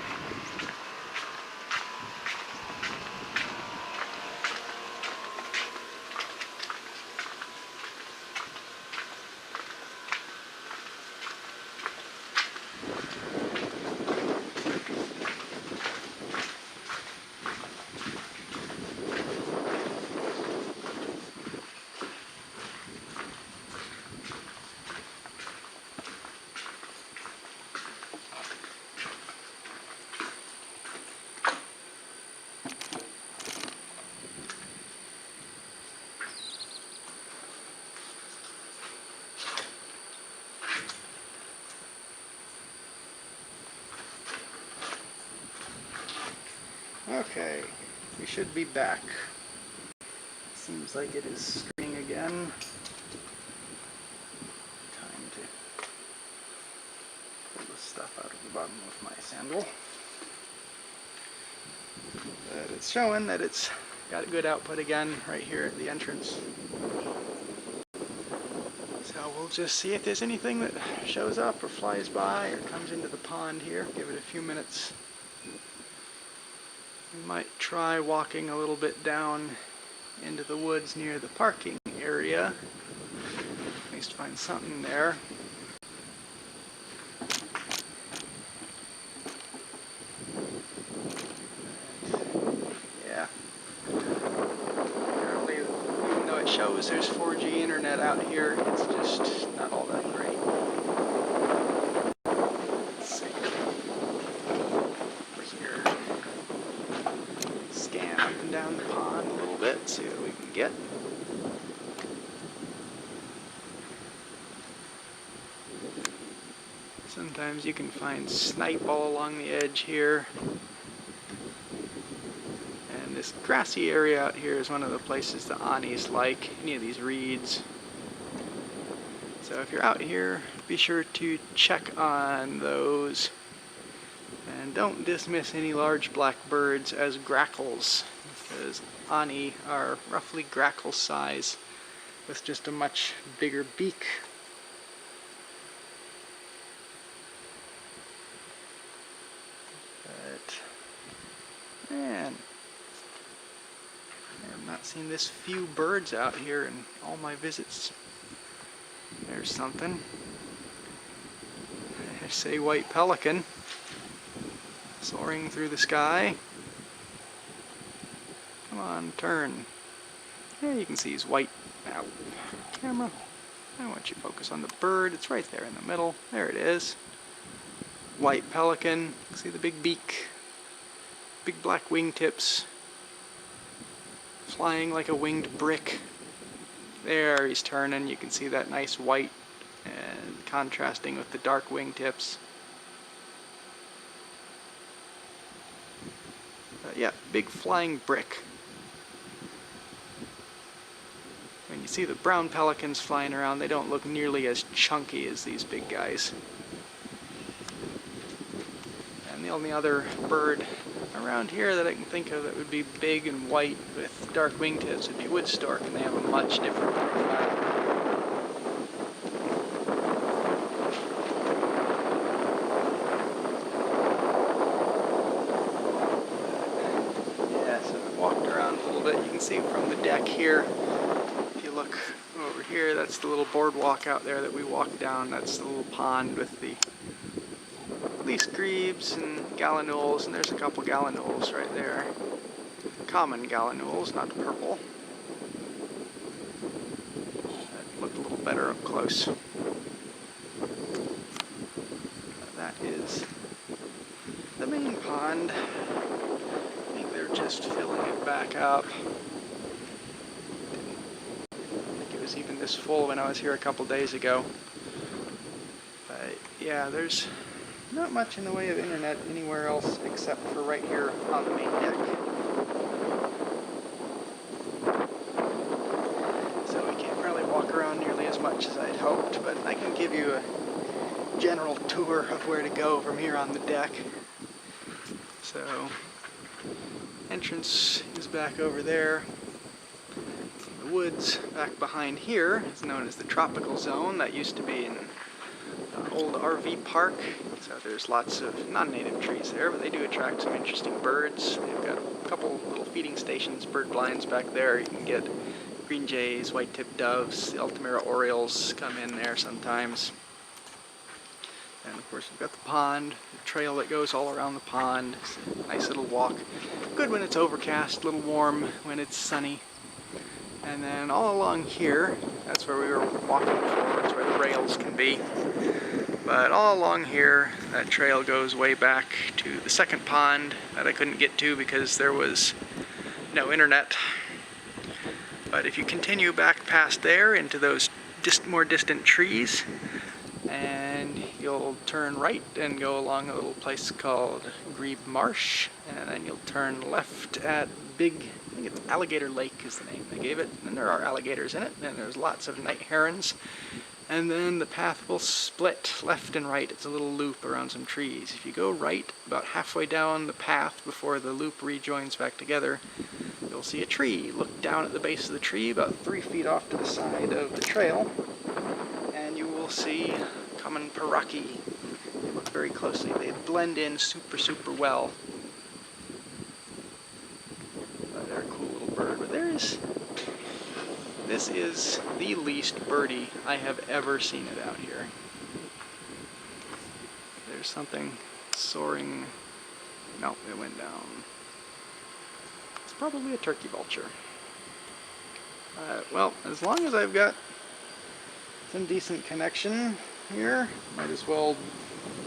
Speaker 1: Okay, we should be back. Seems like it is stringing again. Time to pull the stuff out of the bottom of my sandal. But it's showing that it's got a good output again right here at the entrance. So we'll just see if there's anything that shows up or flies by or comes into the pond here. Give it a few minutes. We might try walking a little bit down into the woods near the parking area. At least find something there. Yeah. Apparently, even though it shows there's 4G internet out here, it's just not all that great. Down the pond a little bit, see what we can get. Sometimes you can find snipe all along the edge here. And this grassy area out here is one of the places the Anis like, any of these reeds. So if you're out here, be sure to check on those. And don't dismiss any large black birds as grackles, because Ani are roughly grackle size with just a much bigger beak. But, man, I have not seen this few birds out here in all my visits. There's something. I say white pelican soaring through the sky. Come on, turn. Yeah, you can see he's white. Now, camera, I want you to focus on the bird. It's right there in the middle. There it is. White pelican. See the big beak. Big black wingtips. Flying like a winged brick. There, he's turning. You can see that nice white and contrasting with the dark wingtips. Yeah, big flying brick. When you see the brown pelicans flying around, they don't look nearly as chunky as these big guys. And the only other bird around here that I can think of that would be big and white with dark wingtips would be wood stork, and they have a much different profile. You can see from the deck here, if you look over here, that's the little boardwalk out there that we walked down. That's the little pond with the least grebes and gallinules, and there's a couple gallinules right there. Common gallinules, not purple. That looked a little better up close. That is the main pond. Just filling it back up. Didn't think it was even this full when I was here a couple days ago. But yeah, there's not much in the way of internet anywhere else except for right here on the main deck. So we can't really you a general tour of where to go from here on the deck. So, entrance is back over there. The woods back behind here is known as the tropical zone. That used to be an old RV park. So there's lots of non-native trees there, but they do attract some interesting birds. They've got a couple little feeding stations, bird blinds back there. You can get green jays, white-tipped doves, the Altamira orioles come in there sometimes. And of course we've got the pond, the trail that goes all around the pond. It's a nice little walk. Good when it's overcast, a little warm when it's sunny. And then all along here, that's where we were walking before, it's where the rails can be. But all along here, that trail goes way back to the second pond that I couldn't get to because there was no internet. But if you continue back past there into those more distant trees, and you'll turn right and go along a little place called Grebe Marsh, and then you'll turn left at I think it's Alligator Lake is the name they gave it, and there are alligators in it, and there's lots of night herons. And then the path will split left and right. It's a little loop around some trees. If you go right about halfway down the path before the loop rejoins back together, you'll see a tree. Look down at the base of the tree about 3 feet off to the side of the trail, and you will see common paraki. Look very closely. They blend in super well. But they're a cool little bird. But this is the least birdie I have ever seen it out here. There's something soaring. No, it went down. It's probably a turkey vulture. Well, as long as I've got some decent connection here, might as well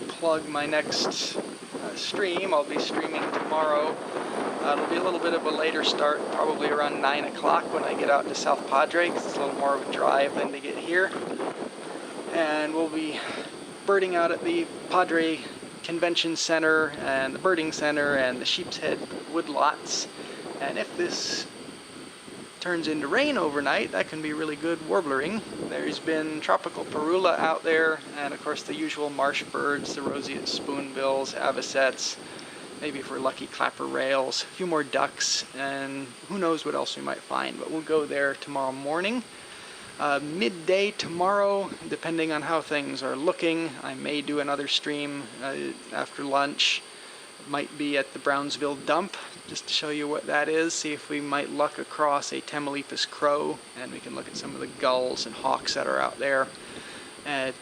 Speaker 1: plug my next stream. I'll be streaming tomorrow. It'll be a little bit of a later start, probably around 9 o'clock when I get out to South Padre, because it's a little more of a drive than to get here. And we'll be birding out at the Padre Convention Center and the Birding Center and the Sheep's Head woodlots. And if this turns into rain overnight, that can be really good warblering. There's been tropical parula out there, and of course the usual marsh birds, the roseate spoonbills, avocets, maybe if we're lucky clapper rails, a few more ducks, and who knows what else we might find. But we'll go there tomorrow morning. Midday tomorrow, depending on how things are looking, I may do another stream after lunch. It might be at the Brownsville dump, just to show you what that is, see if we might luck across a Tamaulipas crow, and we can look at some of the gulls and hawks that are out there.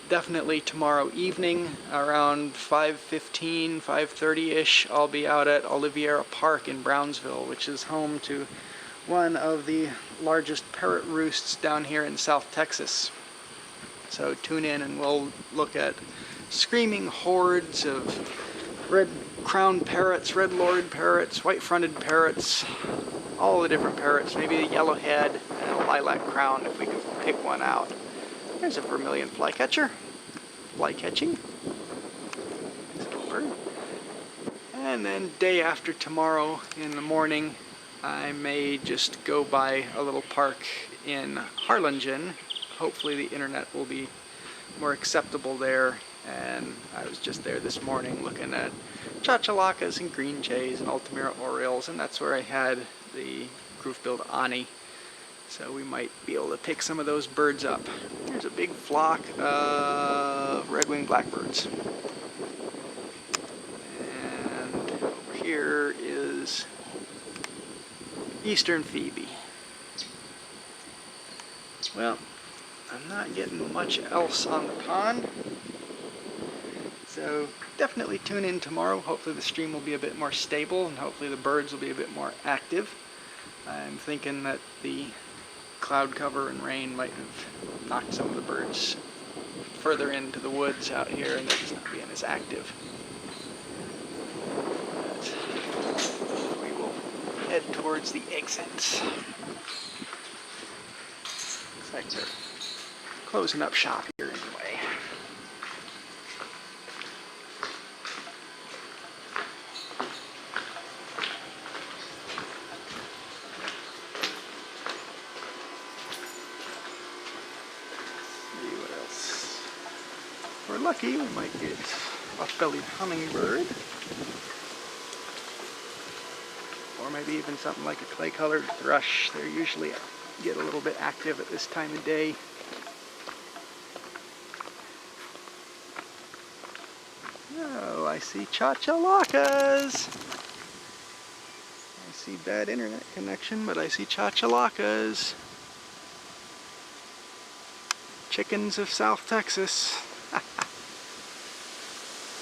Speaker 1: Definitely tomorrow evening, around 5:15, 5:30-ish, I'll be out at Oliveira Park in Brownsville, which is home to one of the largest parrot roosts down here in South Texas. So tune in and we'll look at screaming hordes of red-crowned parrots, red-lored parrots, white-fronted parrots, all the different parrots, maybe a yellowhead and a lilac crown if we can pick one out. There's a vermilion flycatcher. Fly catching. Nice little bird. And then day after tomorrow in the morning, I may just go by a little park in Harlingen. Hopefully the internet will be more acceptable there. And I was just there this morning looking at chachalakas and green jays and Altamira orioles, and that's where I had the groove-billed ani. So we might be able to pick some of those birds up. There's a big flock of red-winged blackbirds. And over here is eastern phoebe. Well, I'm not getting much else on the pond. So definitely tune in tomorrow. Hopefully the stream will be a bit more stable and hopefully the birds will be a bit more active. I'm thinking that the cloud cover and rain might have knocked some of the birds further into the woods out here and they're just not being as active. But we will head towards the exits. Looks like they're closing up shop here anyway. lucky, we might get buff-bellied hummingbird. Or maybe even something like a clay-colored thrush. They usually get a little bit active at this time of day. Oh, I see chachalakas. I see bad internet connection, but I see chachalakas. Chickens of South Texas.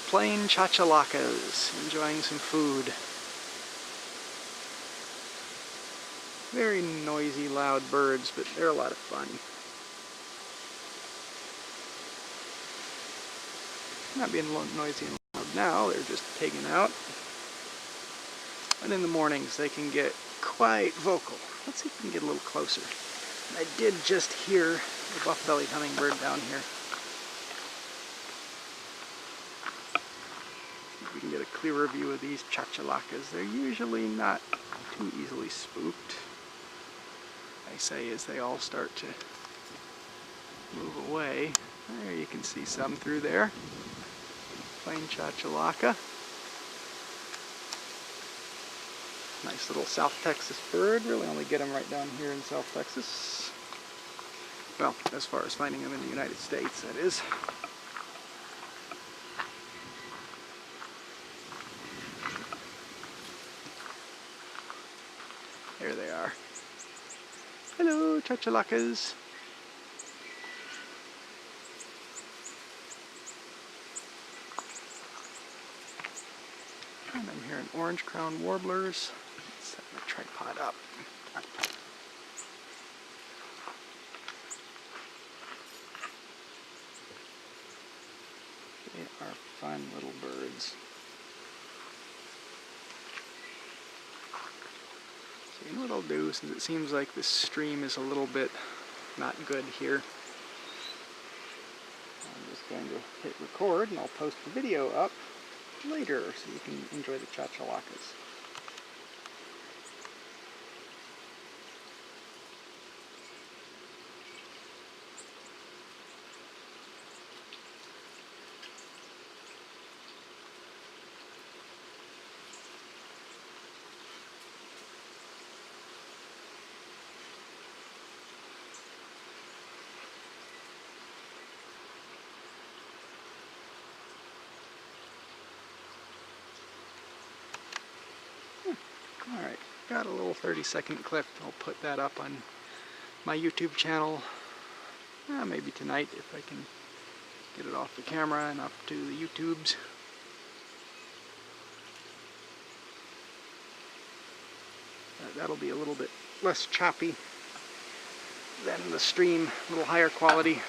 Speaker 1: Plain chachalakas, enjoying some food. Very noisy, loud birds, but they're a lot of fun. Not being noisy and loud now, they're just pigging out. And in the mornings they can get quite vocal. Let's see if we can get a little closer. I did just hear the buff-bellied hummingbird down here. See if we can get a clearer view of these chachalakas. They're usually not too easily spooked. I say as they all start to move away. There you can see some through there. Plain chachalaka. Nice little South Texas bird. Really only get them right down here in South Texas. Well, as far as finding them in the United States, that is. There they are. Hello, chachalakas. And I'm hearing orange-crowned warblers. Let's set my tripod up. They are fun little birds. So you know what I'll do, since it seems like this stream is a little bit not good here. I'm just going to hit record and I'll post the video up later so you can enjoy the chachalakas. Alright, got a little 30-second clip. I'll put that up on my YouTube channel maybe tonight if I can get it off the camera and up to the YouTubes. That'll be a little bit less choppy than the stream, a little higher quality.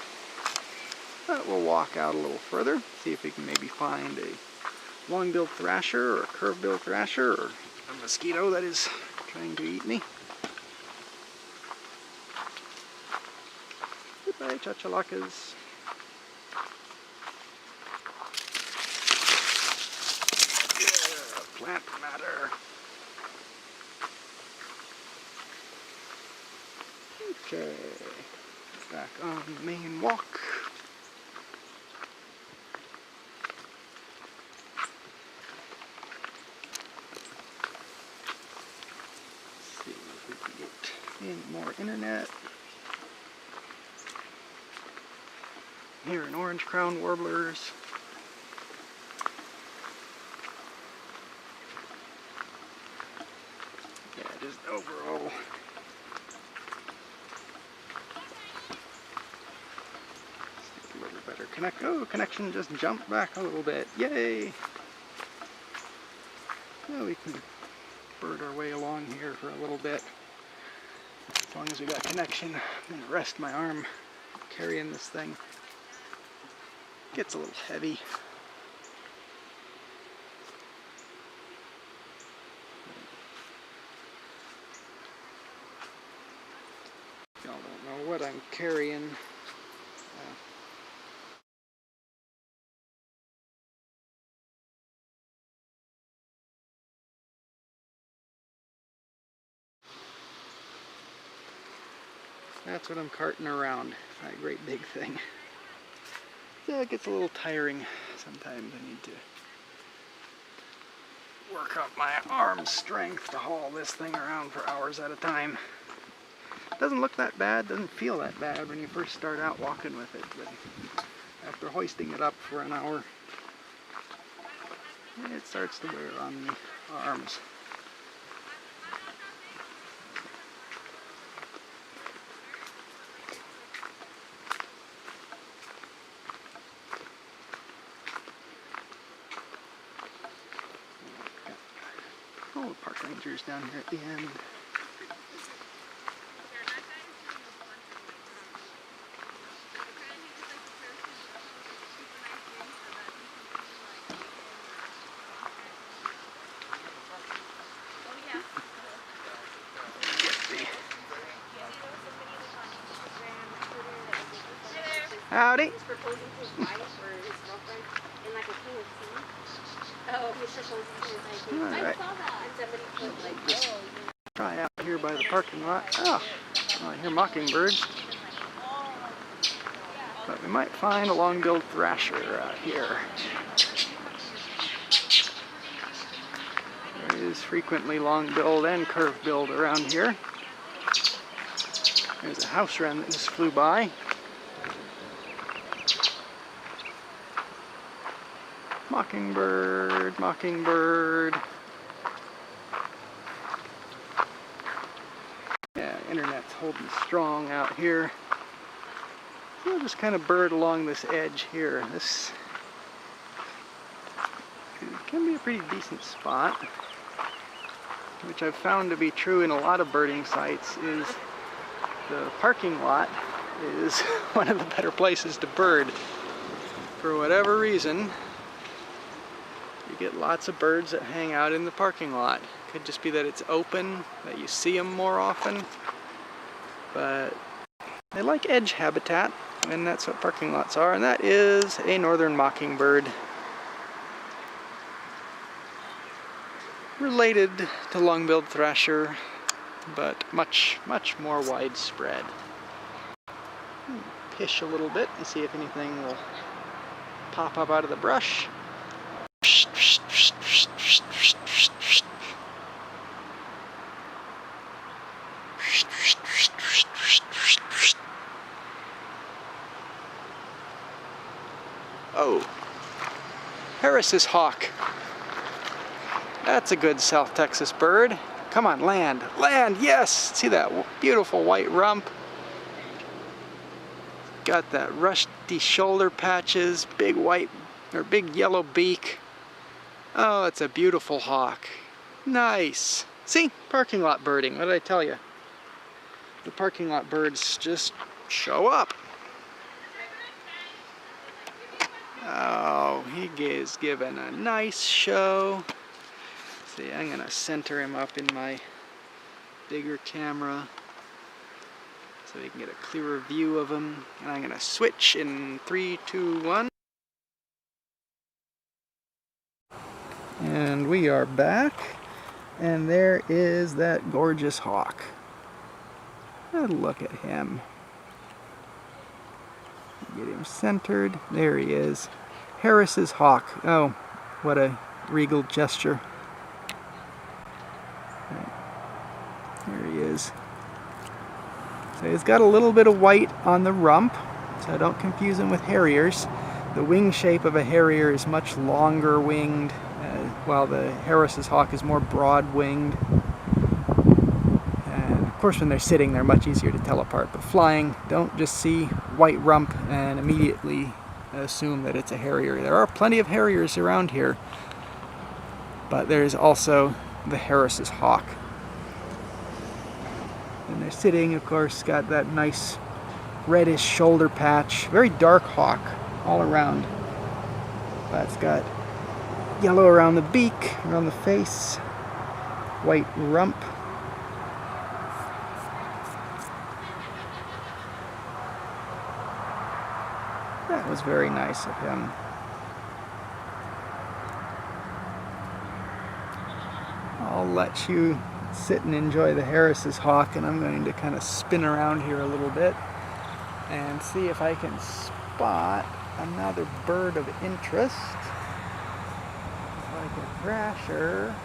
Speaker 1: But we'll walk out a little further, see if we can maybe find a long-billed thrasher or a curve-billed thrasher or a mosquito that is trying to eat me. Goodbye, chachalakas. Yeah, plant matter. Okay, back on the main walk. See if we can get in more internet. Hearing orange-crowned warblers. Yeah, just overall. A little better connect. Oh, connection just jumped back a little bit. Yay! Well, we can bird our way along here for a little bit. As long as we got connection, I'm going to rest my arm carrying this thing. Gets a little heavy. Y'all don't know what I'm carrying. That's what I'm carting around, that great big thing. Yeah, it gets a little tiring sometimes. I need to work up my arm strength to haul this thing around for hours at a time. Doesn't look that bad, doesn't feel that bad when you first start out walking with it, but after hoisting it up for an hour, it starts to wear on the arms. Oh, park rangers down here at the end. Howdy.
Speaker 3: He's proposing to his wife or his girlfriend in like a king of tea. Oh, he's proposing to his wife.
Speaker 1: All right.
Speaker 3: I saw that. And somebody put like,
Speaker 1: Try out here by the parking lot. Oh, I hear mockingbirds. But we might find a long-billed thrasher out here. There is frequently long-billed and curve-billed around here. There's a house wren that just flew by. Mockingbird, mockingbird. Yeah, internet's holding strong out here. We'll just kind of bird along this edge here. This can be a pretty decent spot, which I've found to be true in a lot of birding sites, is the parking lot is one of the better places to bird. For whatever reason, you get lots of birds that hang out in the parking lot. Could just be that it's open, that you see them more often, but they like edge habitat, and that's what parking lots are, and that is a northern mockingbird. Related to long-billed thrasher, but much, much more widespread. Pish a little bit and see if anything will pop up out of the brush. Oh, Harris's hawk. That's a good South Texas bird. Come on, land, land, yes! See that beautiful white rump? Got that rusty shoulder patches, big white, or big yellow beak. Oh, it's a beautiful hawk. Nice. See, parking lot birding, what did I tell you? The parking lot birds just show up. Oh, he is giving a nice show. See, I'm gonna center him up in my bigger camera so we can get a clearer view of him. And I'm gonna switch in 3, 2, 1. And we are back, and there is that gorgeous hawk. Look at him. Get him centered. There he is. Harris's hawk. Oh, what a regal gesture. There he is. So he's got a little bit of white on the rump, so don't confuse him with harriers. The wing shape of a harrier is much longer winged, while the Harris's hawk is more broad winged. And of course when they're sitting they're much easier to tell apart, but flying, don't just see white rump and immediately assume that it's a harrier. There are plenty of harriers around here, but there's also the Harris's hawk. And they're sitting, of course, got that nice reddish shoulder patch, very dark hawk all around. But it's got yellow around the beak, around the face, white rump. That was very nice of him. I'll let you sit and enjoy the Harris's hawk, and I'm going to kind of spin around here a little bit and see if I can spot another bird of interest, like a thrasher.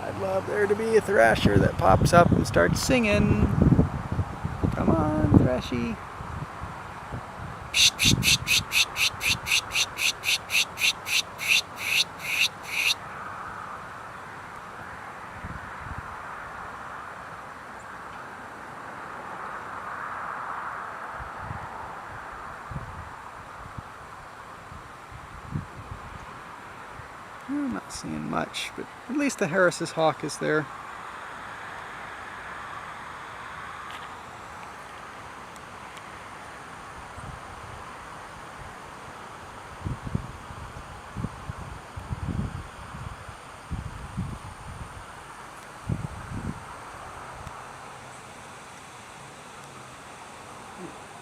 Speaker 1: I'd love there to be a thrasher that pops up and starts singing. Come on, Thrashy. I'm not seeing much, but at least the Harris's hawk is there.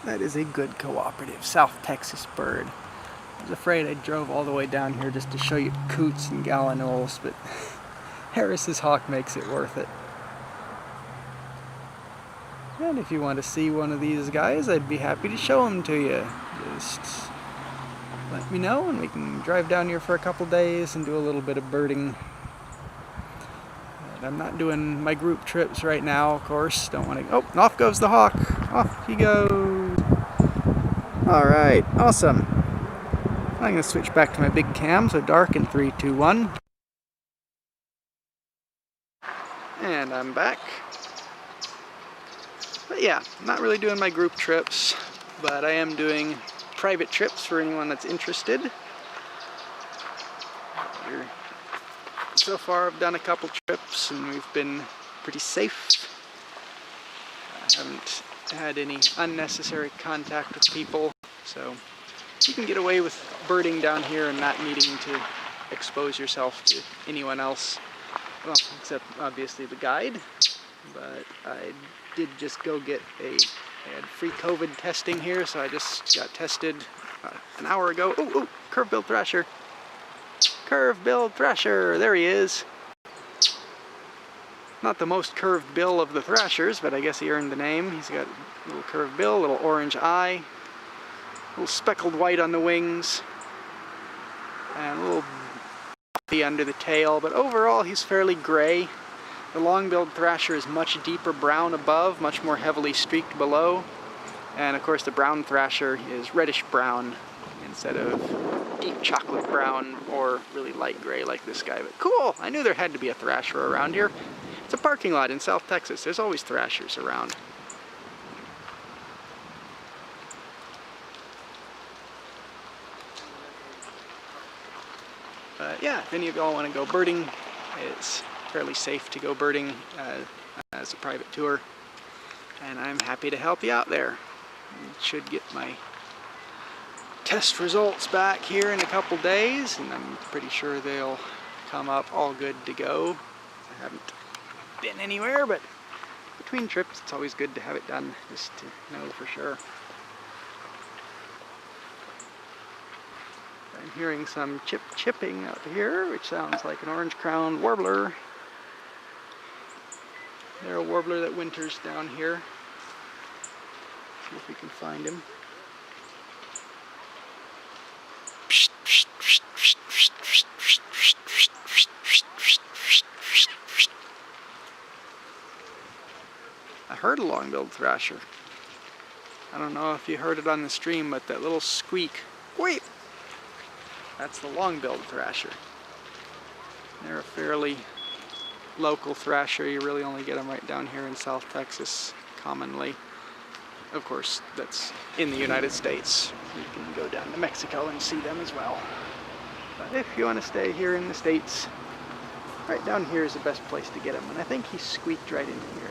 Speaker 1: That is a good cooperative South Texas bird. I was afraid I drove all the way down here just to show you coots and gallinoles, but Harris's hawk makes it worth it. And if you want to see one of these guys, I'd be happy to show them to you. Just let me know and we can drive down here for a couple days and do a little bit of birding. But I'm not doing my group trips right now, of course. Don't want to. Oh, off goes the hawk. Off he goes. All right, awesome. I'm going to switch back to my big cam, so dark in 3, 2, 1. And I'm back. But yeah, I'm not really doing my group trips, but I am doing private trips for anyone that's interested. So far I've done a couple trips and we've been pretty safe. I haven't had any unnecessary contact with people, so you can get away with birding down here and not needing to expose yourself to anyone else. Well, except obviously the guide. But I did just go get I had free COVID testing here, so I just got tested an hour ago. Oh, curve-billed thrasher. Curve-billed thrasher, there he is. Not the most curved bill of the thrashers, but I guess he earned the name. He's got a little curved bill, little orange eye, a little speckled white on the wings, and a little buffy under the tail, but overall he's fairly gray. The long-billed thrasher is much deeper brown above, much more heavily streaked below, and of course the brown thrasher is reddish brown instead of deep chocolate brown or really light gray like this guy. But cool! I knew there had to be a thrasher around here. It's a parking lot in South Texas. There's always thrashers around. But yeah, if any of y'all want to go birding, it's fairly safe to go birding as a private tour. And I'm happy to help you out there. I should get my test results back here in a couple days, and I'm pretty sure they'll come up all good to go. I haven't been anywhere, but between trips it's always good to have it done just to know for sure. I'm hearing some chipping up here, which sounds like an orange-crowned warbler. They're a warbler that winters down here. See if we can find him. I heard a long-billed thrasher. I don't know if you heard it on the stream, but that little squeak, wait, that's the long-billed thrasher. They're a fairly local thrasher. You really only get them right down here in South Texas commonly. Of course, that's in the United States. You can go down to Mexico and see them as well. But if you want to stay here in the States, right down here is the best place to get them. And I think he squeaked right in here.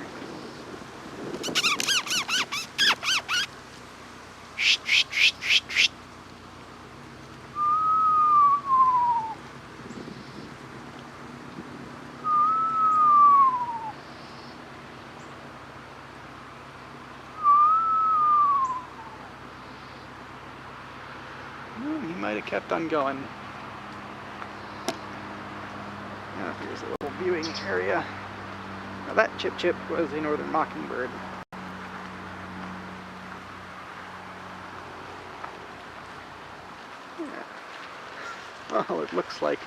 Speaker 1: He might have kept on going. Now here's a little viewing area. Now that chip was a northern mockingbird. Well, it looks like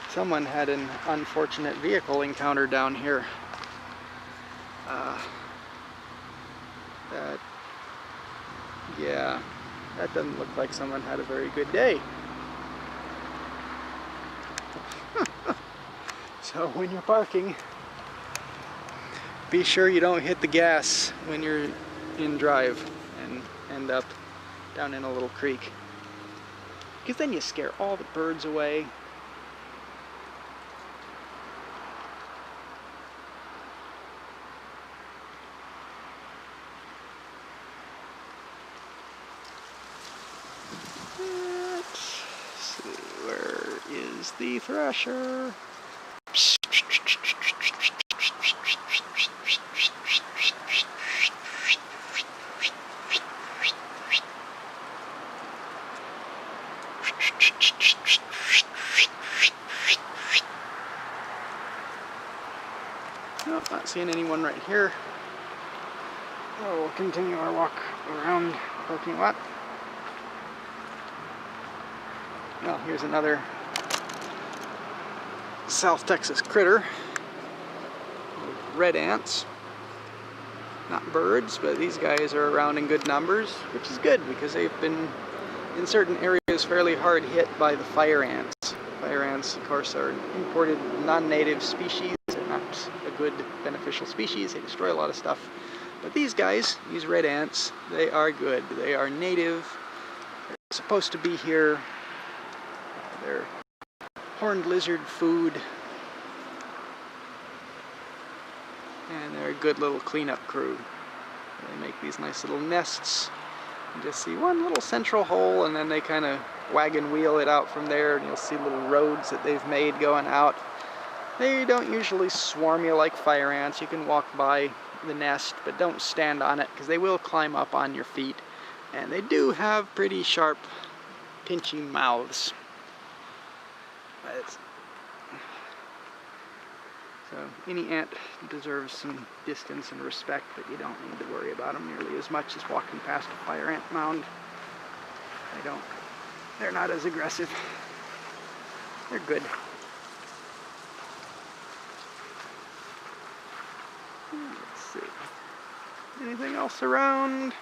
Speaker 1: someone had an unfortunate vehicle encounter down here. Yeah, that doesn't look like someone had a very good day. So when you're parking, be sure you don't hit the gas when you're in drive and end up down in a little creek. Because then you scare all the birds away. Let's see, where is the thresher? Nope, not seeing anyone right here. Oh, we'll continue our walk around the parking lot. Well, here's another South Texas critter. Red ants. Not birds, but these guys are around in good numbers, which is good because they've been in certain areas fairly hard hit by the fire ants. Fire ants, of course, are imported non-native species. They're not a good beneficial species. They destroy a lot of stuff. But these guys, these red ants, they are good. They are native. They're supposed to be here. They're horned lizard food. And they're a good little cleanup crew. They make these nice little nests. You just see one little central hole, and then they kind of wagon wheel it out from there, and you'll see little roads that they've made going out. They don't usually swarm you like fire ants. You can walk by the nest, but don't stand on it because they will climb up on your feet. And they do have pretty sharp, pinching mouths. So any ant deserves some distance and respect, but you don't need to worry about them nearly as much as walking past a fire ant mound. They're not as aggressive. They're good. Let's see. Anything else around?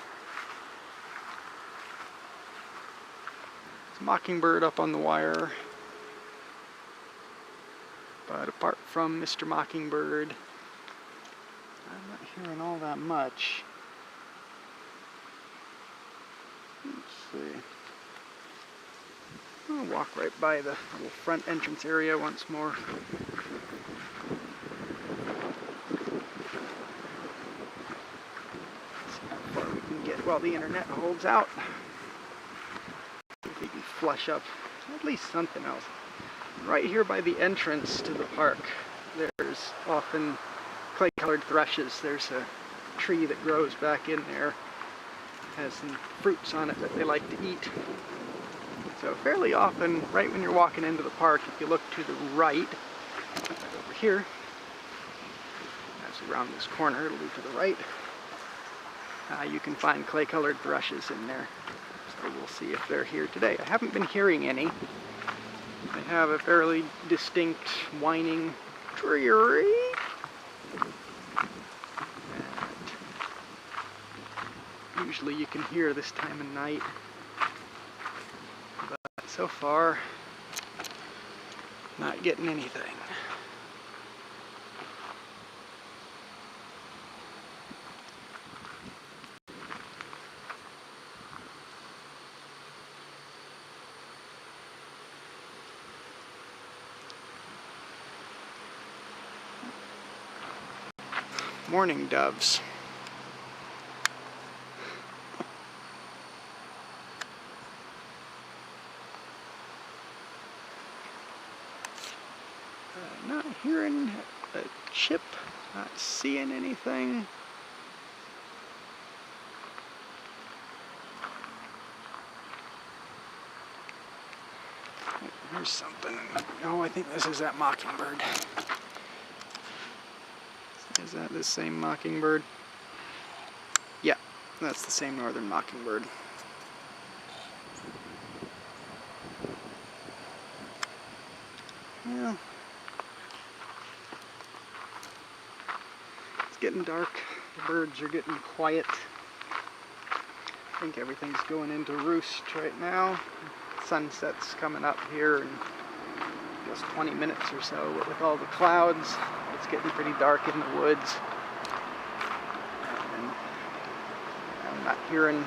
Speaker 1: There's a mockingbird up on the wire. But apart from Mr. Mockingbird, I'm not hearing all that much. Let's see. I'll walk right by the little front entrance area once more. See how far we can get while the internet holds out. See if we can flush up at least something else. Right here by the entrance to the park, there's often clay-colored thrushes. There's a tree that grows back in there. It has some fruits on it that they like to eat. So fairly often, right when you're walking into the park, if you look to the right over here, as around this corner, it'll be to the right, you can find clay-colored thrushes in there. So we'll see if they're here today. I haven't been hearing any. They have a fairly distinct whining tree. Usually you can hear this time of night. But so far, not getting anything. Mourning doves. Not hearing a chip, not seeing anything. There's something. Oh, I think this is that mockingbird. Is that the same mockingbird? Yeah, that's the same northern mockingbird. Well, it's getting dark. The birds are getting quiet. I think everything's going into roost right now. Sunset's coming up here in just 20 minutes or so, but with all the clouds, it's getting pretty dark in the woods. And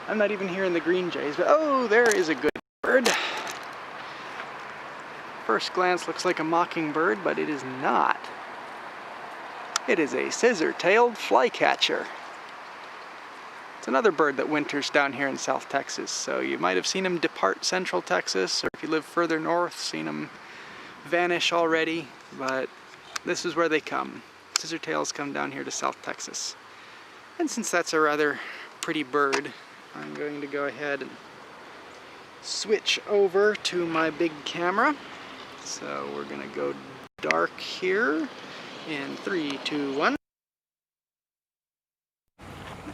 Speaker 1: I'm not even hearing the green jays, but oh, there is a good bird. First glance looks like a mockingbird, but it is not. It is a scissor-tailed flycatcher. It's another bird that winters down here in South Texas, so you might have seen him depart Central Texas, or if you live further north, seen him vanish already, but this is where they come. Scissor-tails come down here to South Texas. And since that's a rather pretty bird, I'm going to go ahead and switch over to my big camera. So we're going to go dark here in 3, 2, 1.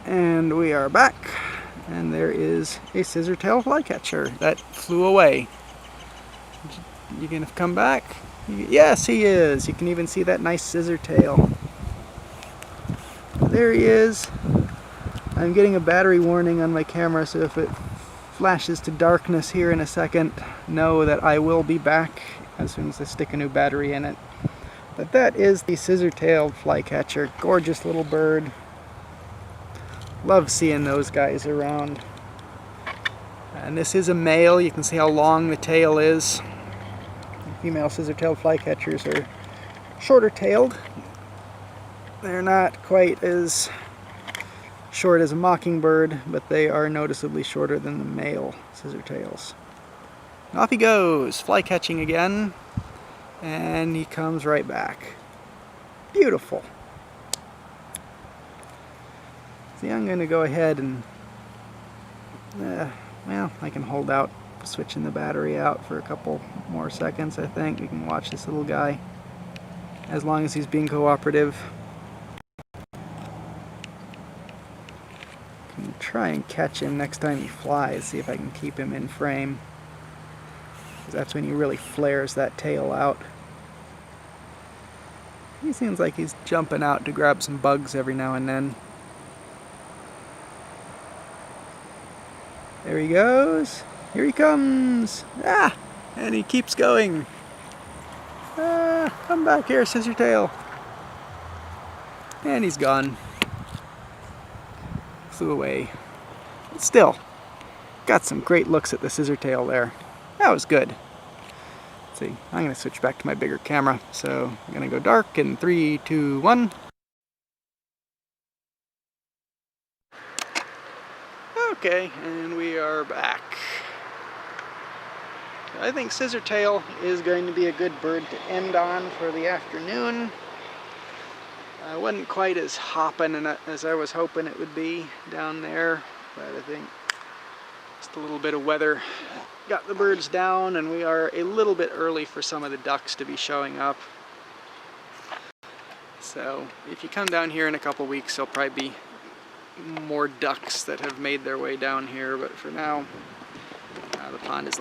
Speaker 1: And we are back. And there is a scissor-tail flycatcher that flew away. You gonna come back? Yes, he is. You can even see that nice scissor tail. There he is. I'm getting a battery warning on my camera, so if it flashes to darkness here in a second, know that I will be back as soon as I stick a new battery in it. But that is the scissor-tailed flycatcher. Gorgeous little bird. Love seeing those guys around. And this is a male. You can see how long the tail is. Female scissor-tailed flycatchers are shorter-tailed. They're not quite as short as a mockingbird, but they are noticeably shorter than the male scissor-tails. Off he goes, fly-catching again, and he comes right back. Beautiful. See, I'm going to go ahead and, well, I can hold out switching the battery out for a couple more seconds, I think. We can watch this little guy as long as he's being cooperative. Can try and catch him next time he flies, see if I can keep him in frame. 'Cause that's when he really flares that tail out. He seems like he's jumping out to grab some bugs every now and then. There he goes. Here he comes. Ah! And he keeps going. Ah! Come back here, scissor-tail. And he's gone. Flew away. But still, got some great looks at the scissor-tail there. That was good. Let's see, I'm going to switch back to my bigger camera. So I'm going to go dark in 3, 2, 1. Okay, and we are back. I think scissor-tail is going to be a good bird to end on for the afternoon. Wasn't quite as hopping as I was hoping it would be down there, but I think just a little bit of weather got the birds down, and we are a little bit early for some of the ducks to be showing up. So if you come down here in a couple weeks, there'll probably be more ducks that have made their way down here, but for now the pond is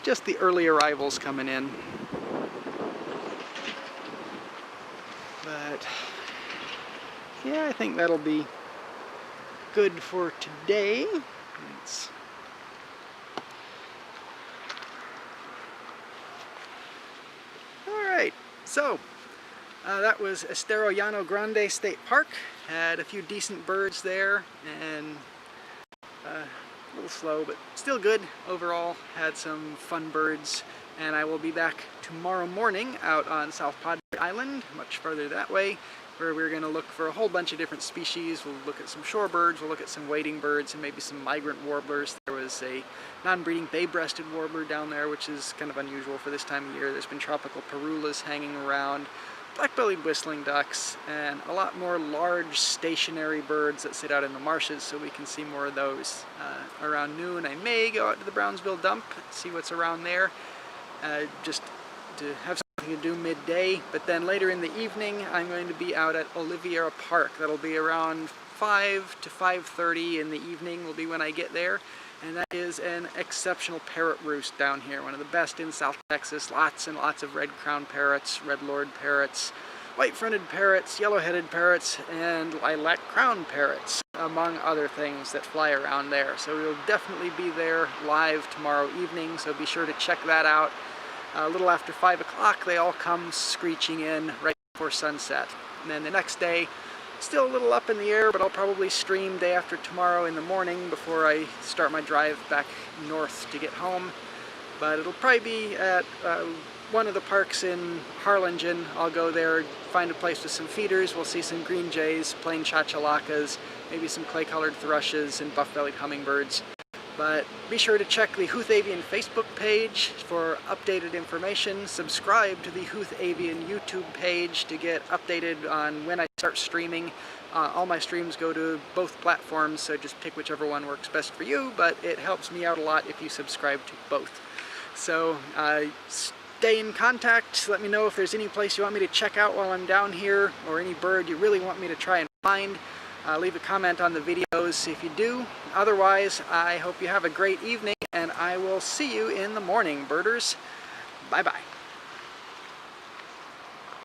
Speaker 1: just the early arrivals coming in. But yeah, I think that'll be good for today. Alright, so that was Estero Llano Grande State Park. Had a few decent birds there, and a little slow, but still good overall. Had some fun birds, and I will be back tomorrow morning out on South Padre Island, much further that way, where we're going to look for a whole bunch of different species. We'll look at some shorebirds, we'll look at some wading birds, and maybe some migrant warblers. There was a non-breeding bay-breasted warbler down there, which is kind of unusual for this time of year. There's been tropical parulas hanging around, black-bellied whistling ducks, and a lot more large stationary birds that sit out in the marshes, so we can see more of those. Around noon I may go out to the Brownsville dump, see what's around there, just to have something to do midday. But then later in the evening I'm going to be out at Oliviera Park. That'll be around 5 to 5:30 in the evening will be when I get there. and that is an exceptional parrot roost down here. One of the best in South Texas. Lots and lots of red-crowned parrots, red-lored parrots, white-fronted parrots, yellow-headed parrots, and lilac-crowned parrots, among other things that fly around there. So we'll definitely be there live tomorrow evening, so be sure to check that out. A little after 5 o'clock, they all come screeching in right before sunset. And then the next day, still a little up in the air, but I'll probably stream day after tomorrow in the morning before I start my drive back north to get home. But it'll probably be at one of the parks in Harlingen. I'll go there, find a place with some feeders. We'll see some green jays, plain chachalakas, maybe some clay-colored thrushes and buff-bellied hummingbirds. But be sure to check the Huth Avian Facebook page for updated information. Subscribe to the Huth Avian YouTube page to get updated on when I start streaming. All my streams go to both platforms, so just pick whichever one works best for you, but it helps me out a lot if you subscribe to both. So stay in contact. Let me know if there's any place you want me to check out while I'm down here, or any bird you really want me to try and find. Leave a comment on the videos if you do. Otherwise, I hope you have a great evening, and I will see you in the morning, birders. Bye-bye.